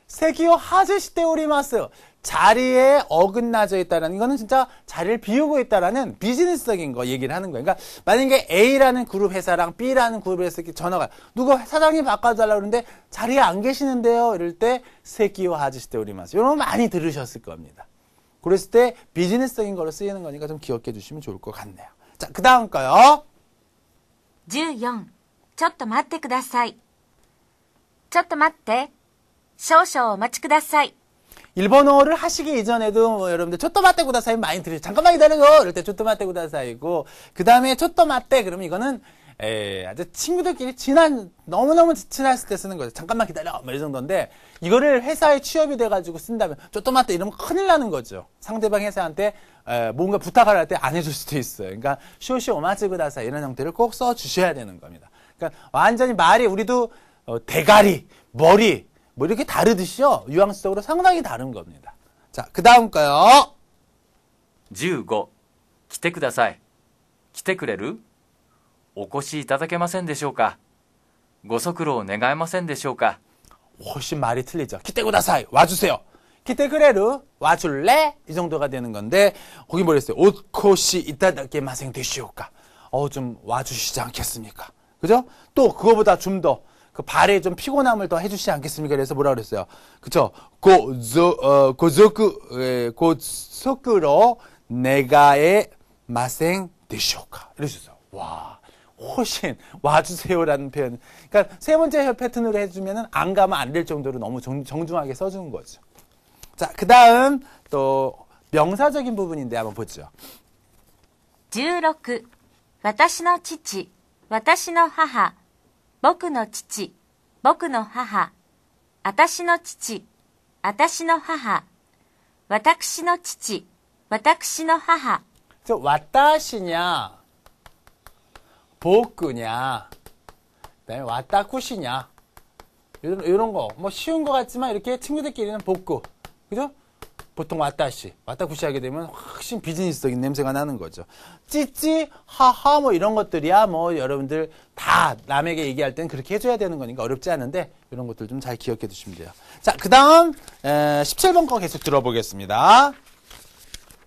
새끼요 하즈시테 오리마스 자리에 어긋나져 있다라는 이거는 진짜 자리를 비우고 있다라는 비즈니스적인 거 얘기를 하는 거예요. 그러니까 만약에 A라는 그룹 회사랑 B라는 그룹 회사 전화가 누구 사장님 바꿔달라고 그러는데 자리에 안 계시는데요. 이럴 때 새끼요 하즈시테 오리마스 이런 거 많이 들으셨을 겁니다. 그랬을 때 비즈니스적인 걸로 쓰이는 거니까 좀 기억해 주시면 좋을 것 같네요. 자, 그 다음 거요. 14ちょっと待ってくださいちょっと待って少々お待ちください 일본어를 하시기 이전에도 뭐 여러분들 초토마떼 구다사이 많이 들으시죠. 잠깐만 기다려줘. 이럴 때 초토마떼 구다사이고 그 다음에 초토마떼 그러면 이거는 아주 친구들끼리 너무너무 친했을 때 쓰는 거죠. 잠깐만 기다려. 뭐 이 정도인데 이거를 회사에 취업이 돼가지고 쓴다면 초토마떼 이러면 큰일 나는 거죠. 상대방 회사한테 뭔가 부탁을 할 때 안 해줄 수도 있어요. 그러니까 쇼시 오마츠 구다사이 이런 형태를 꼭 써주셔야 되는 겁니다. 그러니까 완전히 말이 우리도 대가리, 머리 뭐 이렇게 다르듯이요. 뉘앙스적으로 상당히 다른 겁니다. 자, 그 다음 거요. 15来てください来てくれるお越しいただけませんでしょうかご足労願えませんでしょうか 훨씬 말이 틀리죠. 기대구다사이 와주세요. 기대그레르 와줄래? 이 정도가 되는 건데 거기 뭐랬어요? 오코시 이따다게 마생 되시오까? 좀 와주시지 않겠습니까? 그죠? 또 그거보다 좀 더 그 발에 좀 피곤함을 더 해주시지 않겠습니까? 그래서 뭐라 그랬어요? 그쵸? 고속으로 내가의 마생 되시오까? 이러셨어요. 와. 훨씬 와주세요라는 표현. 그러니까 세 번째 패턴으로 해주면은 안 가면 안 될 정도로 너무 정중하게 써주는 거죠. 자, 그 다음 또 명사적인 부분인데 한번 보죠. 16私の父私の母僕の父僕の母私の父私の母私の父私の母 와타시냐 보크냐 그다음에 와타쿠시냐 이런 거 뭐 쉬운 거 같지만 이렇게 친구들끼리는 보크 그죠? 보통 와타시 와타쿠시 하게 되면 훨씬 비즈니스적인 냄새가 나는 거죠. 찌찌 하하 뭐 이런 것들이야 뭐 여러분들 다 남에게 얘기할 땐 그렇게 해줘야 되는 거니까 어렵지 않은데 이런 것들 좀 잘 기억해 두시면 돼요. 자, 그 다음 17번 거 계속 들어보겠습니다.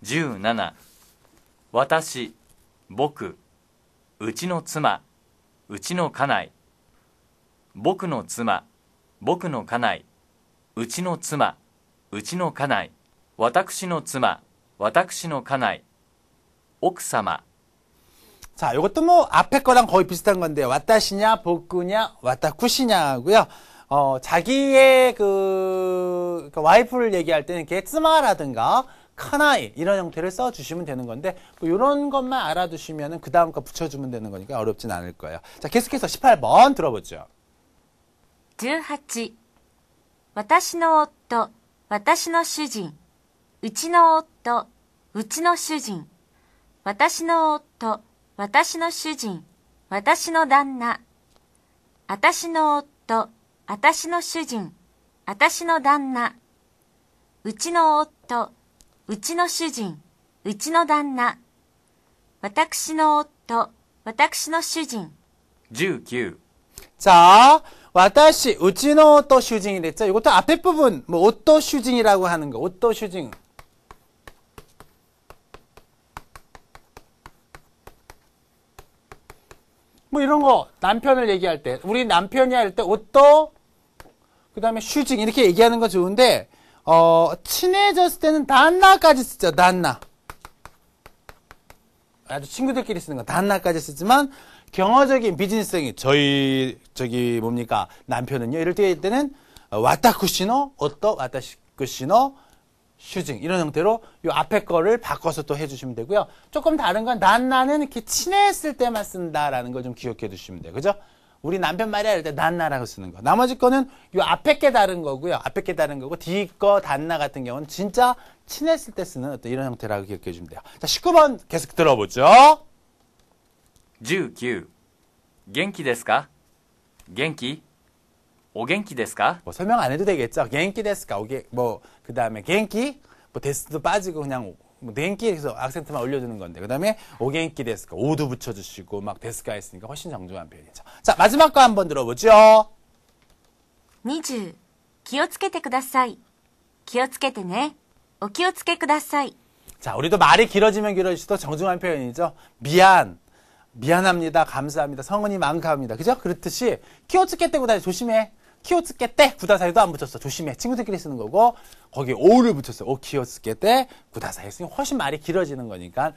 17私僕うちの妻うちの家内僕の妻僕の家内うちの妻うちの家内私の妻私の家内奥様 자, 이것도 뭐 앞에 거랑 거의 비슷한 건데 와타시냐 보쿠냐 와타쿠시냐고요. 자기의 그러니까 와이프를 얘기할 때는 이렇게 츠마라든가 카나이 이런 형태를 써주시면 되는 건데 뭐 이런 것만 알아두시면 그 다음 거 붙여주면 되는 거니까 어렵진 않을 거예요. 자, 계속해서 18번 들어보죠. 18私の夫私の主人うちの夫うちの主人私の夫私の主人、私の旦那。私の夫、私の主人、私の旦那。うちの夫、うちの主人、うちの旦那。私の夫、私の主人。19 자, 와타시, 우치노 오토 슈징이랬죠. 이것도 앞에 부분, 뭐, 오토 슈징이라고 하는 거, 오토 슈징. 뭐 이런 거, 남편을 얘기할 때, 우리 남편이 할 때, 오토, 그 다음에 슈징, 이렇게 얘기하는 거 좋은데, 친해졌을 때는 단나까지 쓰죠, 단나. 아주 친구들끼리 쓰는 거, 단나까지 쓰지만, 경어적인 비즈니스적인 저희 뭡니까 남편은요 이럴 때는 와타쿠시노 어떠 와타쿠시노 슈징 이런 형태로 요 앞에 거를 바꿔서 또 해주시면 되고요. 조금 다른 건 난나는 이렇게 친했을 때만 쓴다라는 걸 좀 기억해 두시면 돼요. 그죠? 우리 남편 말이야 할 때 난나라고 쓰는 거. 나머지 거는 요 앞에 게 다른 거고요. 앞에 게 다른 거고 뒤 거 단나 같은 경우는 진짜 친했을 때 쓰는 어떤 이런 형태라고 기억해 주시면 돼요. 자 19번 계속 들어보죠. 19元気ですか元気お元気ですか 뭐 설명 안 해도 되겠죠. 겐키 데스까 오게 뭐 그다음에 겐키 뭐 데스도 빠지고 그냥 뭐 겐키 해서 악센트만 올려주는 건데 그다음에 오겐키 데스까 오도 붙여주시고 막 데스까 했으니까 훨씬 정중한 표현이죠. 자 마지막 거 한번 들어보죠. 20、気をつけてください。気をつけてね。お気をつけください。 자 우리도 말이 길어지면 길어질수록 정중한 표현이죠. 미안합니다. 감사합니다. 성은이 만감합니다. 그죠? 그렇듯이 키오츠케떼 구다사이 조심해. 키오츠케떼 구다사이도 안 붙였어. 조심해. 친구들끼리 쓰는 거고 거기에 오를 붙였어요. 오 키오츠케떼 구다사이 했으니 훨씬 말이 길어지는 거니까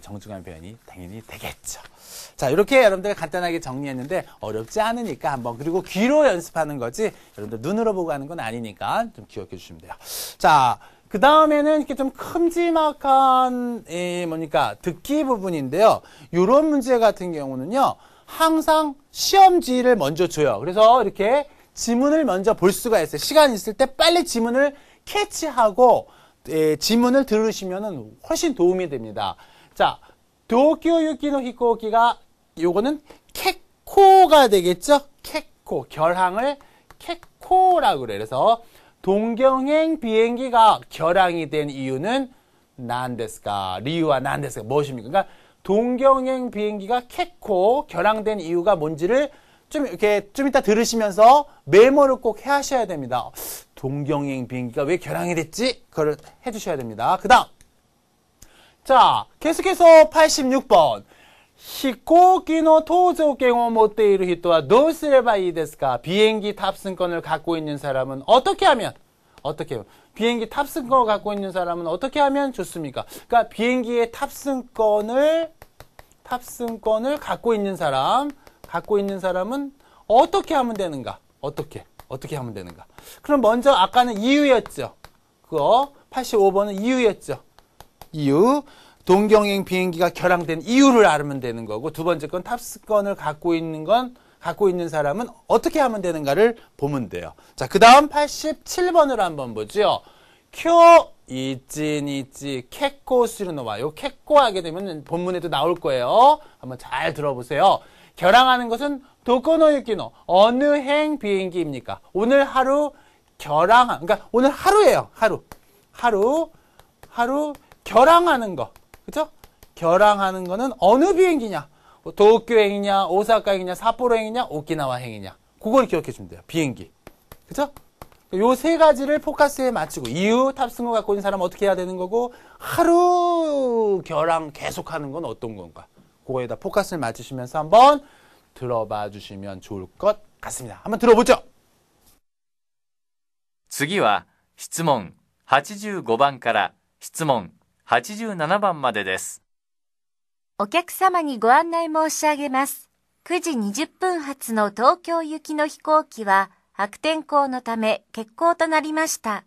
정중한 표현이 당연히 되겠죠. 자 이렇게 여러분들 간단하게 정리했는데 어렵지 않으니까 한번 그리고 귀로 연습하는 거지 여러분들 눈으로 보고 하는 건 아니니까 좀 기억해 주시면 돼요. 자 그 다음에는 이렇게 좀 큼지막한, 뭐니까, 듣기 부분인데요. 요런 문제 같은 경우는요, 항상 시험지를 먼저 줘요. 그래서 이렇게 지문을 먼저 볼 수가 있어요. 시간 있을 때 빨리 지문을 캐치하고, 지문을 들으시면은 훨씬 도움이 됩니다. 자, 도쿄 유키노 히코키가, 요거는 케코가 되겠죠? 케코, 결항을 케코라고 그래요. 그래서, 동경행 비행기가 결항이 된 이유는 난데스까? 리유와 난데스까? 무엇입니까? 그러니까 동경행 비행기가 캐코 결항된 이유가 뭔지를 좀 이렇게 좀 이따 들으시면서 메모를 꼭 해 하셔야 됩니다. 동경행 비행기가 왜 결항이 됐지? 그걸 해 주셔야 됩니다. 그다음. 자, 계속해서 86번. 히코키노 토조갱을 못돼 이루 히토와 도스레바 이데스까? 비행기 탑승권을 갖고 있는 사람은 어떻게 하면 비행기 탑승권을 갖고 있는 사람은 어떻게 하면 좋습니까? 그러니까 비행기의 탑승권을 갖고 있는 사람은 어떻게 하면 되는가? 어떻게 하면 되는가? 그럼 먼저 아까는 이유였죠. 그거 85번은 이유였죠. 이유. 동경행 비행기가 결항된 이유를 알면 되는 거고 두 번째 건 탑승권을 갖고 있는 사람은 어떻게 하면 되는가를 보면 돼요. 자, 그다음 87번을 한번 보죠. 쿄 이찌니찌 캐코 수르노와 요 캐코 하게 되면 본문에도 나올 거예요. 한번 잘 들어보세요. 결항하는 것은 도코노 유키노 어느 행 비행기입니까? 오늘 하루 그러니까 오늘 하루예요. 하루 결항하는 거. 그죠? 결항하는 거는 어느 비행기냐? 도쿄행이냐, 오사카행이냐, 삿포로행이냐, 오키나와행이냐. 그걸 기억해 주면 돼요. 비행기. 그죠? 요 세 가지를 포커스에 맞추고 이유 탑승권 갖고 있는 사람은 어떻게 해야 되는 거고 하루 결항 계속하는 건 어떤 건가? 그거에다 포커스를 맞추시면서 한번 들어봐 주시면 좋을 것 같습니다. 한번 들어보죠. 次は質問85番から質問87番までです。お客様にご案内申し上げます。9時20分発の東京行きの飛行機は悪天候のため欠航となりました。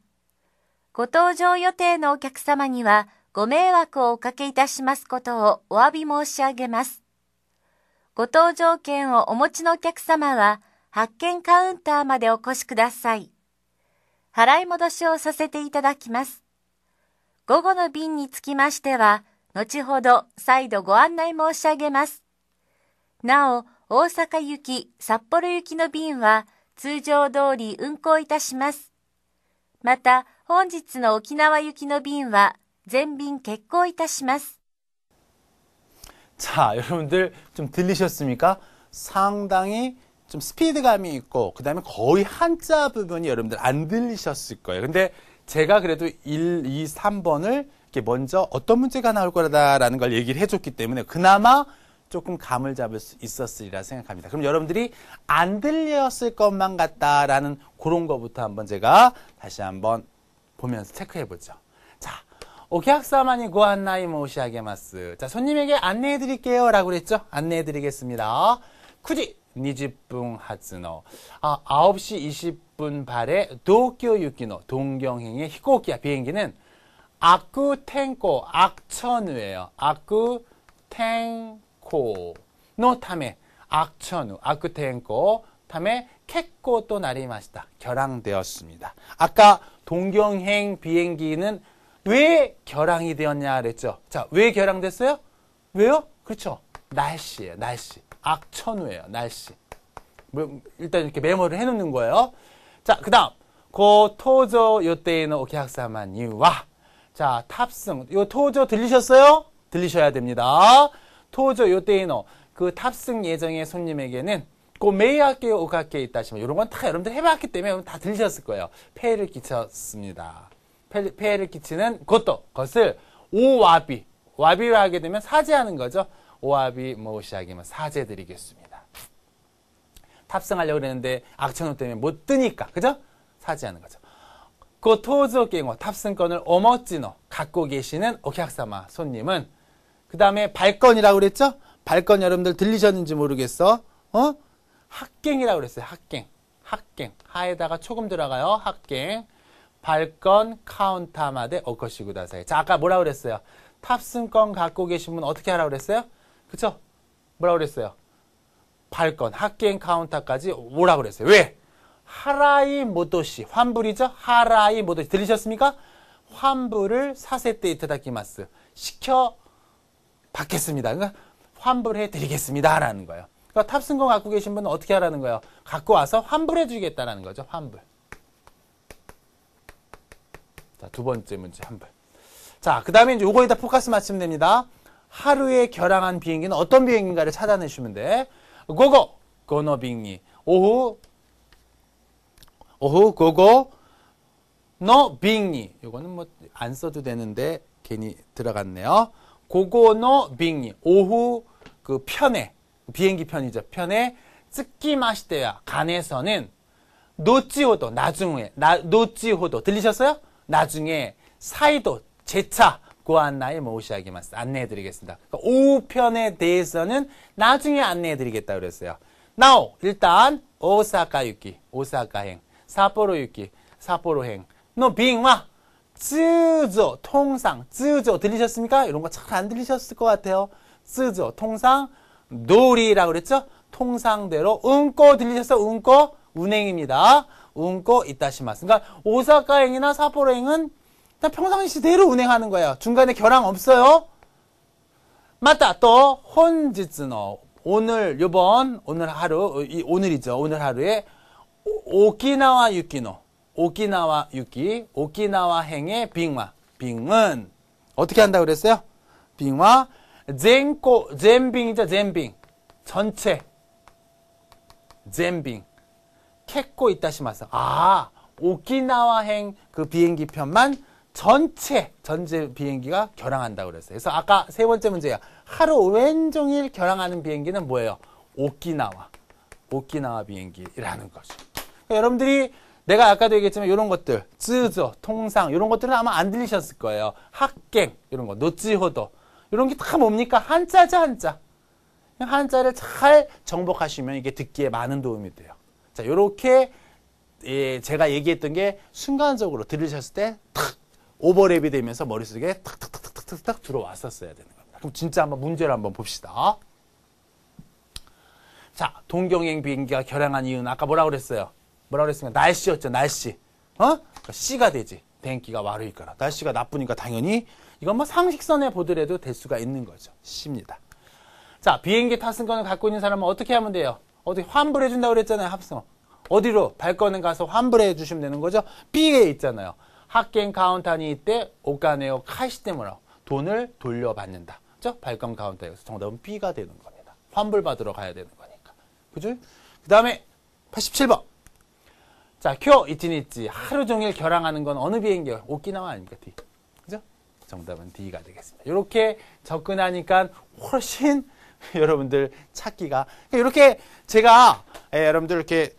ご搭乗予定のお客様にはご迷惑をおかけいたしますことをお詫び申し上げます。ご搭乗券をお持ちのお客様は発券カウンターまでお越しください。払い戻しをさせていただきます。午後の便につきましては、後ほど再度ご案内申し上げます。なお、大阪行き、札幌行きの便は通常通り運航いたします。また、本日の沖縄行きの便は全便欠航いたします。 자, 여러분들 좀 들리셨습니까? 상당히 좀 스피드감이 있고 그 다음에 거의 한자 부분이 여러분들 안 들리셨을 거예요. 근데 제가 그래도 1, 2, 3번을 이렇게 먼저 어떤 문제가 나올 거라는 걸 얘기를 해줬기 때문에 그나마 조금 감을 잡을 수 있었으리라 생각합니다. 그럼 여러분들이 안 들렸을 것만 같다라는 그런 거부터 한번 제가 다시 한번 보면서 체크해 보죠. 자, 오케학사마니 고안나이 모시아게마스. 자, 손님에게 안내해 드릴게요 라고 그랬죠? 안내해 드리겠습니다. 쿠지 20분 하츠노. 9시 20분 발에 도쿄 유키노 동경행의 히코키야 비행기는 아쿠텐코 악천후예요. 아쿠텐코 노 타메 악천후 아쿠텐코 타메 켓코 또 나리마시다. 결항되었습니다. 아까 동경행 비행기는 왜 결항이 되었냐 그랬죠? 자, 왜 결항됐어요? 왜요? 그렇죠. 날씨예요. 날씨. 악천후예요. 날씨. 일단 이렇게 메모를 해놓는 거예요. 자, 그 다음 고 토조 요때의 오케학사만 이와 자, 탑승. 요 토조 들리셨어요? 들리셔야 됩니다. 토조 요때의 그 탑승 예정의 손님에게는 고 메이학교 오카케 있다시면 이런 건 다 여러분들 해봤기 때문에 다 들리셨을 거예요. 폐해를 끼쳤습니다. 폐해를 끼치는 것을 오와비. 와비를 하게 되면 사죄하는 거죠. 오와비 모시하기만 사죄드리겠습니다. 탑승하려고 그랬는데 악천후 때문에 못 뜨니까 그죠? 사죄하는 거죠. 그 토조갱어 탑승권을 오머찌노 갖고 계시는 오케학사마 손님은 그 다음에 발권이라고 그랬죠? 발권 여러분들 들리셨는지 모르겠어. 합갱이라고 그랬어요. 합갱. 하에다가 초금 들어가요. 합갱. 발권 카운터마데 오코시구다사이. 자, 아까 뭐라고 그랬어요? 탑승권 갖고 계신 분 어떻게 하라고 그랬어요? 그쵸? 뭐라고 그랬어요? 발권, 합갱 카운터까지 오라고 그랬어요. 왜? 하라이 모도시. 환불이죠? 하라이 모도시. 들리셨습니까? 환불을 사세때 이타다키마스. 시켜 받겠습니다. 그러니까 환불해 드리겠습니다. 라는 거예요. 그러니까 탑승권 갖고 계신 분은 어떻게 하라는 거예요? 갖고 와서 환불해 주겠다라는 거죠. 환불. 자, 두 번째 문제 환불. 자, 그 다음에 이제 요거에다 포커스 맞추면 됩니다. 하루에 결항한 비행기는 어떤 비행기인가를 찾아내시면 돼. 고고! 고노 빙이. 오후 고고 노 빙이. 요거는 뭐 안 써도 되는데 괜히 들어갔네요. 고고노 빙이. 오후 그 편에 비행기 편이죠. 편에 쓰끼마시대야 간에서는 노찌호도 나중에 노찌호도 들리셨어요? 나중에 사이도 재차 고안나에 모시하기마스 안내해드리겠습니다. 그러니까 오후 편에 대해서는 나중에 안내해드리겠다 그랬어요. 나오 일단 오사카 유키 오사카행 사포로 유키 사포로행 노 빙와 쯔조 통상 쯔조 들리셨습니까? 이런 거 잘 안 들리셨을 것 같아요. 쯔조 통상 놀이라고 그랬죠? 통상대로 운꼬 들리셨어요? 운꼬 운행입니다. 운꼬 이따시마스. 그러니까 오사카행이나 사포로행은 평상시대로 운행하는 거예요. 중간에 결항 없어요. 맞다. 또 혼지츠노 오늘 오늘 하루 오늘이죠. 오늘 하루에 오키나와 유키노 오키나와 유키 오키나와행의 빙은 어떻게 한다고 그랬어요? 빙와 젠빙이죠. 젠빙 전체 젠빙 캣고 이따시마스. 오키나와행 그 비행기 편만 전체 비행기가 결항한다고 그랬어요. 그래서 아까 세 번째 문제야. 하루 왼종일 결항하는 비행기는 뭐예요? 오키나와 비행기라는 거죠. 그러니까 여러분들이 내가 아까도 얘기했지만 이런 것들 쯔조, 통상 이런 것들은 아마 안 들리셨을 거예요. 합갱 이런 거, 노찌호도 이런 게 다 뭡니까? 한자죠, 한자. 한자를 잘 정복하시면 이게 듣기에 많은 도움이 돼요. 자, 요렇게 제가 얘기했던 게 순간적으로 들으셨을 때 탁 오버랩이 되면서 머릿속에 탁탁탁탁탁탁 들어왔었어야 되는 겁니다. 그럼 진짜 한번 문제를 한번 봅시다. 자, 동경행 비행기가 결항한 이유는 아까 뭐라고 그랬어요? 뭐라고 그랬습니까? 날씨였죠, 날씨. 그러니까 C가 되지. 天気が悪いから. 날씨가 나쁘니까 당연히 이건 뭐 상식선에 보더라도 될 수가 있는 거죠. C입니다. 자, 비행기 탑승권을 갖고 있는 사람은 어떻게 하면 돼요? 어떻게 환불해 준다고 그랬잖아요. 합성. 어디로? 발권에 가서 환불해 주시면 되는 거죠. B에 있잖아요. 학견 카운터니 이때 오카네오 카시 때문에 돈을 돌려받는다. 그죠? 발권 카운터에서 정답은 B가 되는 겁니다. 환불 받으러 가야 되는 거니까. 그죠? 그 다음에 87번. 자, 쿄 이치니치 하루 종일 결항하는 건 어느 비행기예요? 오키나와 아닙니까? D. 그죠? 정답은 D가 되겠습니다. 이렇게 접근하니까 훨씬 여러분들 찾기가 이렇게 제가 여러분들 이렇게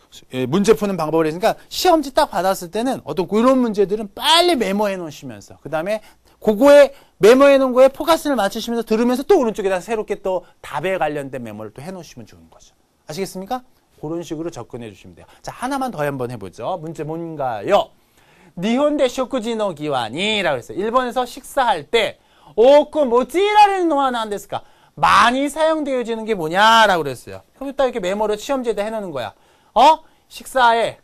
문제 푸는 방법을 했으니까 시험지 딱 받았을 때는 어떤 이런 문제들은 빨리 메모해 놓으시면서 그 다음에 그거에 메모해 놓은 거에 포커스를 맞추시면서 들으면서 또 오른쪽에다 새롭게 또 답에 관련된 메모를 또 해 놓으시면 좋은 거죠. 아시겠습니까? 그런 식으로 접근해 주시면 돼요. 자, 하나만 더 한번 해보죠. 문제 뭔가요? 니혼대 쇼쿠지노 기완이라고 했어요. 일본에서 식사할 때 오쿠 모찌라는 노아는 안 됐을까? 많이 사용되어지는 게 뭐냐라고 그랬어요. 그럼 딱 이렇게 메모를 시험지에다 해놓는 거야. 식사에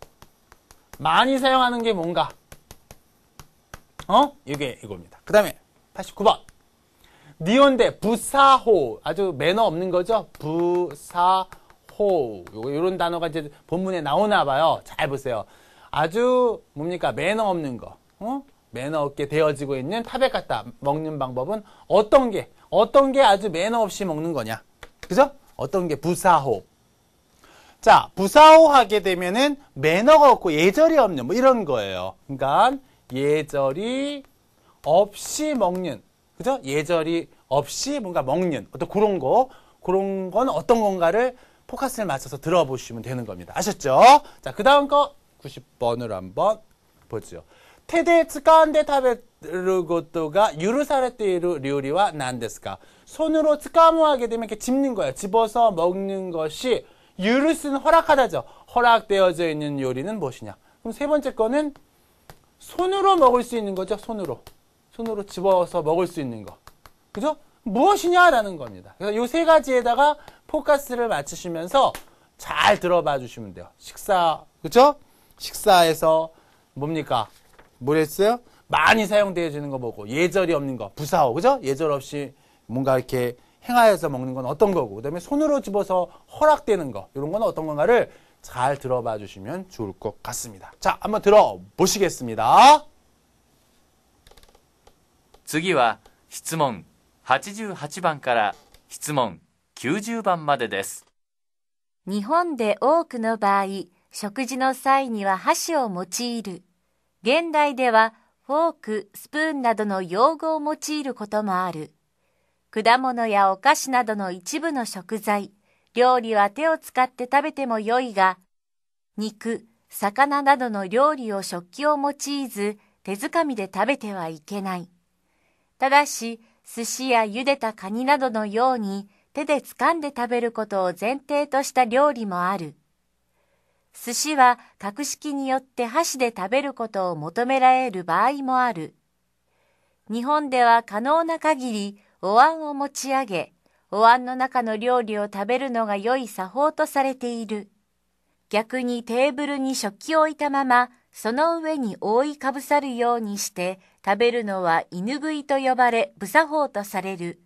많이 사용하는 게 뭔가? 이게 이겁니다. 그 다음에 89번. 니혼대 부사호. 아주 매너 없는 거죠? 부사호. 요런 단어가 이제 본문에 나오나 봐요. 잘 보세요. 아주 뭡니까? 매너 없는 거. 매너 없게 되어지고 있는 타백 갖다 먹는 방법은 어떤 게 아주 매너 없이 먹는 거냐? 그죠? 어떤 게 부사호. 자, 부사호 하게 되면은 매너가 없고 예절이 없는 뭐 이런 거예요. 그러니까 예절이 없이 먹는. 그죠? 예절이 없이 뭔가 먹는 어떤 그런 건 어떤 건가를 포커스를 맞춰서 들어보시면 되는 겁니다. 아셨죠? 자, 그 다음 거 90번으로 한번 보죠. 테데 츠카운데 타베르 것도가 유르사레테이루 류리와 난데스까? 손으로 츠카무 하게 되면 이렇게 집는 거예요. 집어서 먹는 것이 유르스는 허락하다죠. 허락되어져 있는 요리는 무엇이냐? 그럼 세 번째 거는 손으로 먹을 수 있는 거죠. 손으로 집어서 먹을 수 있는 거. 그죠? 무엇이냐라는 겁니다. 그래서 요 세 가지에다가 포커스를 맞추시면서 잘 들어봐 주시면 돼요. 식사, 그죠? 식사에서 뭡니까? 뭐랬어요? 많이 사용되어지는 거 보고 예절이 없는 거, 부사호, 그죠? 예절 없이 뭔가 이렇게 행하여서 먹는 건 어떤 거고, 그 다음에 손으로 집어서 허락되는 거, 이런 건 어떤 건가를 잘 들어봐 주시면 좋을 것 같습니다. 자, 한번 들어보시겠습니다. 次は質問88番から質問90番までです。日本で多くの場合、食事の際には箸を用いる。現代ではフォーク、スプーンなどの用具を用いることもある。果物やお菓子などの一部の食材、料理は手を使って食べてもよいが、肉、魚などの料理を食器を用いず、手づかみで食べてはいけない。ただし、寿司や茹でたカニなどのように手で掴んで食べることを前提とした料理もある。寿司は格式によって箸で食べることを求められる場合もある。日本では可能な限りお椀を持ち上げ、お椀の中の料理を食べるのが良い作法とされている。逆にテーブルに食器を置いたまま、その上に覆いかぶさるようにして食べるのは犬食いと呼ばれ、不作法とされる。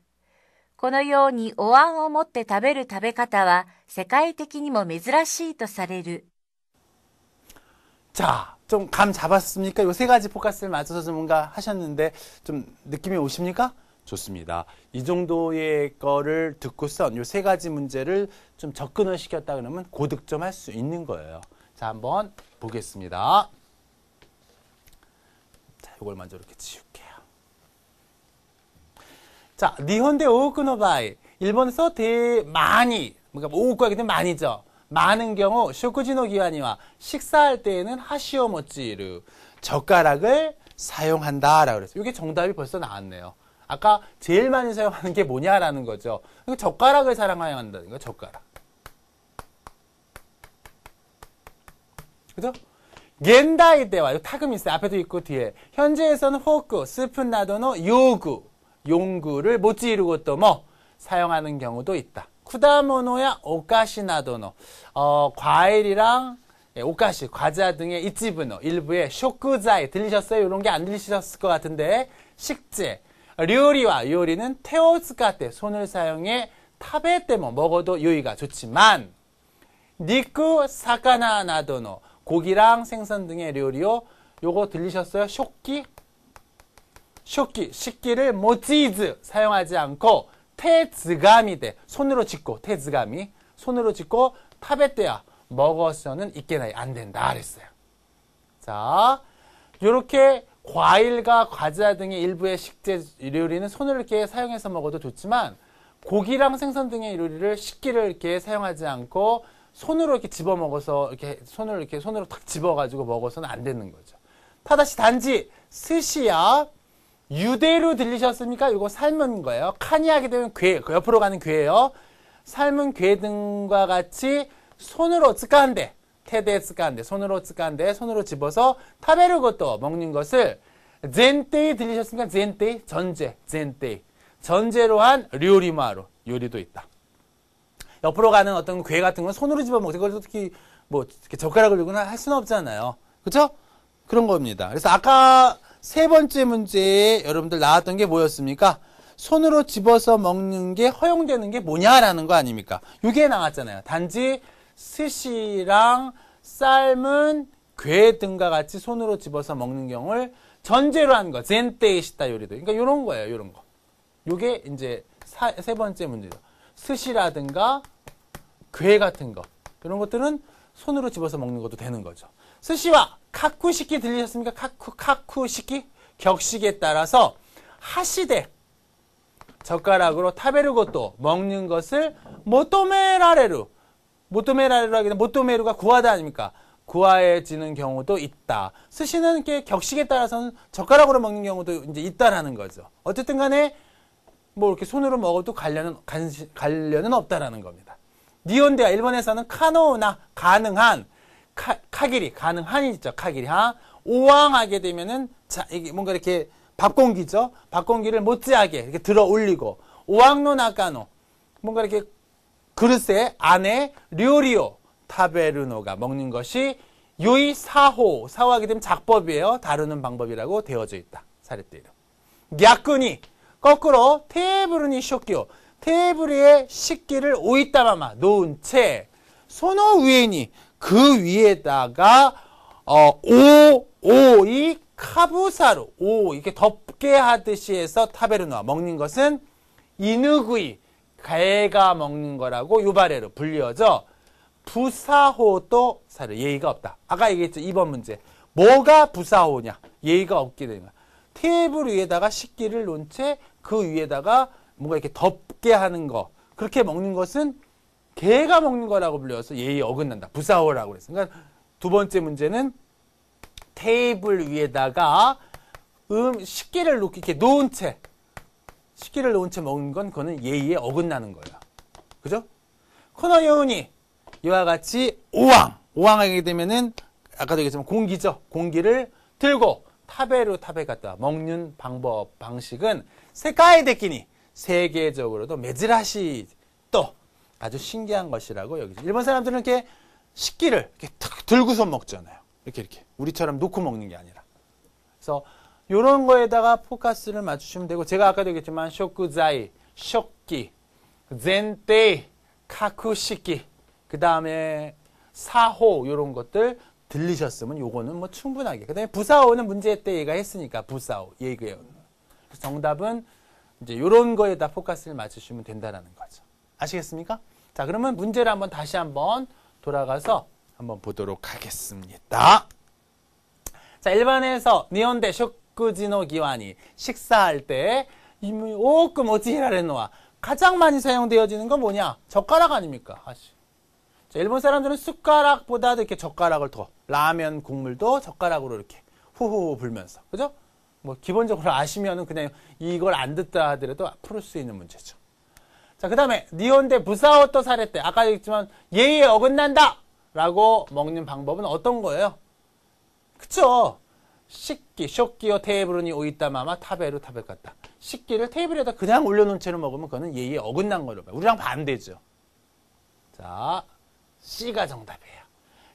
このようにお椀を持って食べる食べ方は世界的にも珍しいとされる。 자, 좀 감 잡았습니까? 요 세 가지 포커스를 맞춰서 좀 뭔가 하셨는데 좀 느낌이 오십니까? 좋습니다. 이 정도의 거를 듣고선 요 세 가지 문제를 좀 접근을 시켰다 그러면 고득점할 수 있는 거예요. 자, 한번 보겠습니다. 자, 요걸 먼저 이렇게 지울게요. 자, 니혼대 오쿠노 바이. 일본에서 많이, 그러니까 오쿠가 되면 많이죠. 많은 경우 쇼쿠지노 기와니와 식사할 때에는 하시오 모찌르 젓가락을 사용한다라고 그랬어요. 이게 정답이 벌써 나왔네요. 아까 제일 많이 사용하는 게 뭐냐라는 거죠. 젓가락을 사용한다는 거예요. 젓가락. 그죠? 겐다이 때와 타금 있어요. 앞에도 있고 뒤에. 현재에서는 포크, 스푼 나도의 요구, 용구를 모찌르고 또 뭐 사용하는 경우도 있다. 쿠다모노야 오카시 나도노 과일이랑 오카시, 과자 등의 이치부노, 일부의 쇼쿠자이 들리셨어요? 이런 게 안 들리셨을 것 같은데 식재, 료리와 요리는 테오츠카테 손을 사용해 타베테모 먹어도 요이가 좋지만 니쿠, 사카나 나도노 고기랑 생선 등의 요리요 요거 들리셨어요? 쇼끼? 쇼끼, 식기를 모치즈 사용하지 않고 테즈가미대 손으로 짚고 테즈가미 손으로 짚고 타베테야 먹어서는 이케나이 안 된다 그랬어요. 자, 요렇게 과일과 과자 등의 일부의 식재 요리는 손을 이렇게 사용해서 먹어도 좋지만 고기랑 생선 등의 요리를 식기를 이렇게 사용하지 않고 손으로 이렇게 집어 먹어서 이렇게 손으로 탁 집어 가지고 먹어서는 안 되는 거죠. 타다시 단지 스시야 유대로 들리셨습니까? 이거 삶은 거예요. 칸이 하게 되면 괴, 옆으로 가는 괴예요. 삶은 괴 등과 같이 손으로 츠간데 테데 츠간데 손으로 츠간데 손으로 집어서 타베르 것도 먹는 것을 젠테이 들리셨습니까? 젠테이 전제 젠테이 전제로 한 료리마로 요리도 있다. 옆으로 가는 어떤 괴 같은 건 손으로 집어 먹고 그걸 특히 뭐 이렇게 젓가락을 들거나 할 수는 없잖아요. 그렇죠? 그런 겁니다. 그래서 아까 세 번째 문제에 여러분들 나왔던 게 뭐였습니까? 손으로 집어서 먹는 게 허용되는 게 뭐냐라는 거 아닙니까? 이게 나왔잖아요. 단지 스시랑 삶은 괴 등과 같이 손으로 집어서 먹는 경우를 전제로 한 거. 젠테이시타 요리도. 그러니까 이런 거예요. 이런 거. 요게 이제 세 번째 문제죠. 스시라든가 괴 같은 거. 이런 것들은 손으로 집어서 먹는 것도 되는 거죠. 스시와 카쿠시키 들리셨습니까? 카쿠시키? 격식에 따라서 하시되 젓가락으로 타베르 것도 먹는 것을 모토메라레루 모토메라레루 하기는 모토메루가 구하다 아닙니까? 구하해지는 경우도 있다. 스시는 이렇게 격식에 따라서는 젓가락으로 먹는 경우도 이제 있다라는 거죠. 어쨌든 간에 뭐 이렇게 손으로 먹어도 관련은 없다라는 겁니다. 니온데와 일본에서는 카노우나 가능한 카기리 가능한이 있죠. 카기리 하 오왕하게 되면은 자 이게 뭔가 이렇게 밥공기죠. 밥공기를 못지하게 이렇게 들어 올리고 오왕노 나카노 뭔가 이렇게 그릇에 안에 료리오 타베르노가 먹는 것이 요이 사호 사호하게 되면 작법이에요. 다루는 방법이라고 되어져 있다. 사례대로.逆に 거꾸로 테이블니 쇼끼요. 테이블 위에 식기를 오이따마마 놓은 채 소노 위에니 그 위에다가 오이 카부사루 오 이렇게 덮게 하듯이 해서 타베르노와 먹는 것은 이누구이 개가 먹는 거라고 유바레로 불리어져 부사호도 사례 예의가 없다. 아까 얘기했죠. 2번 문제. 뭐가 부사호냐? 예의가 없게 되는 거야. 테이블 위에다가 식기를 놓은 채 그 위에다가 뭔가 이렇게 덮게 하는 거. 그렇게 먹는 것은 개가 먹는 거라고 불려서 예의 어긋난다. 부사호라고 그랬어. 그러니까 두 번째 문제는 테이블 위에다가 식기를 이렇게 놓은 채 식기를 놓은 채 먹는 건 그거는 예의에 어긋나는 거예요. 그죠? 코너 여운이 이와 같이 오왕하게 되면은 아까도 얘기했지만 공기죠. 공기를 들고 타베르 타베 갔다 먹는 방법 방식은 세카이데키니 세계적으로도 메즈라시 또 아주 신기한 것이라고 여기죠. 일본 사람들은 이렇게 식기를 이렇게 탁 들고서 먹잖아요. 이렇게 우리처럼 놓고 먹는 게 아니라. 그래서 이런 거에다가 포커스를 맞추시면 되고 제가 아까도 얘기했지만 쇼쿠자이, 쇼끼, 젠테이, 카쿠시키 그 다음에 사호 이런 것들 들리셨으면 요거는 뭐 충분하게. 그 다음에 부사호는 문제 때 얘가 했으니까 부사호 얘기해요. 정답은 이제 요런 거에다 포커스를 맞추시면 된다라는 거죠. 아시겠습니까? 자, 그러면 문제를 다시 한번 돌아가서 한번 보도록 하겠습니다. 자, 일반에서 니온데 쇼쿠지노 기와니 식사할 때 오크 모치히라레노와 가장 많이 사용되어지는 건 뭐냐? 젓가락 아닙니까? 자, 일본 사람들은 숟가락보다도 이렇게 젓가락을 더 라면 국물도 젓가락으로 이렇게 후후 불면서 그죠? 뭐 기본적으로 아시면은 그냥 이걸 안 듣다 하더라도 풀을 수 있는 문제죠. 자, 그 다음에 니온데 부사오토 사레때 아까 얘기했지만 예의에 어긋난다 라고 먹는 방법은 어떤 거예요? 그쵸? 식기, 쇼끼요 테이블니 오이따마마 타베루 타베 같다. 식기를 테이블에다 그냥 올려놓은 채로 먹으면 그거는 예의에 어긋난 거로 봐요. 우리랑 반대죠. 자, C가 정답이에요.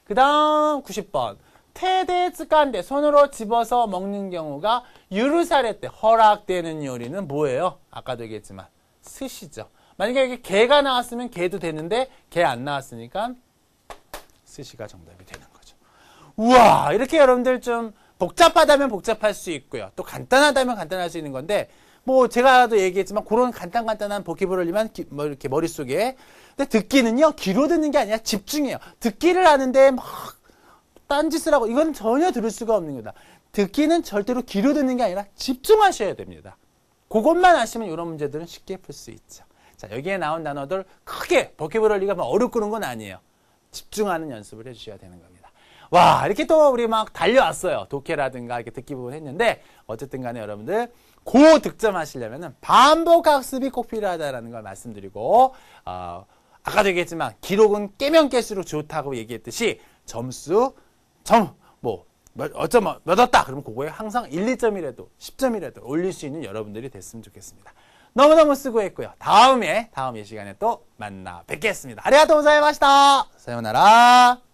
그 다음 90번. 테데 쯔깐데 손으로 집어서 먹는 경우가 유르사레 때 허락되는 요리는 뭐예요? 아까도 얘기했지만 스시죠. 만약에 여기 게가 나왔으면 게도 되는데 게 안 나왔으니까 스시가 정답이 되는 거죠. 우와, 이렇게 여러분들 좀 복잡하다면 복잡할 수 있고요. 또 간단하다면 간단할 수 있는 건데 뭐 제가도 얘기했지만 그런 간단한 보기브러리만 뭐 이렇게 머릿속에. 근데 듣기는요, 귀로 듣는 게 아니라 집중해요. 듣기를 하는데 막 딴짓을 하고 이건 전혀 들을 수가 없는 거다. 듣기는 절대로 귀로 듣는 게 아니라 집중하셔야 됩니다. 그것만 아시면 이런 문제들은 쉽게 풀 수 있죠. 자, 여기에 나온 단어들 크게 보케브러리가 뭐 어렵고 그런 건 아니에요. 집중하는 연습을 해주셔야 되는 겁니다. 와, 이렇게 또 우리 막 달려왔어요. 독해라든가 이렇게 듣기 부분 했는데 어쨌든 간에 여러분들 고득점하시려면은 반복 학습이 꼭 필요하다라는 걸 말씀드리고 아까도 얘기했지만 기록은 깨면 깰수록 좋다고 얘기했듯이 점수 몇 얻었다. 그러면 그거에 항상 1, 2점이라도 10점이라도 올릴 수 있는 여러분들이 됐으면 좋겠습니다. 너무너무 수고했고요. 다음 시간에 또 만나 뵙겠습니다. 아리가또 고자이마시타. 사요나라.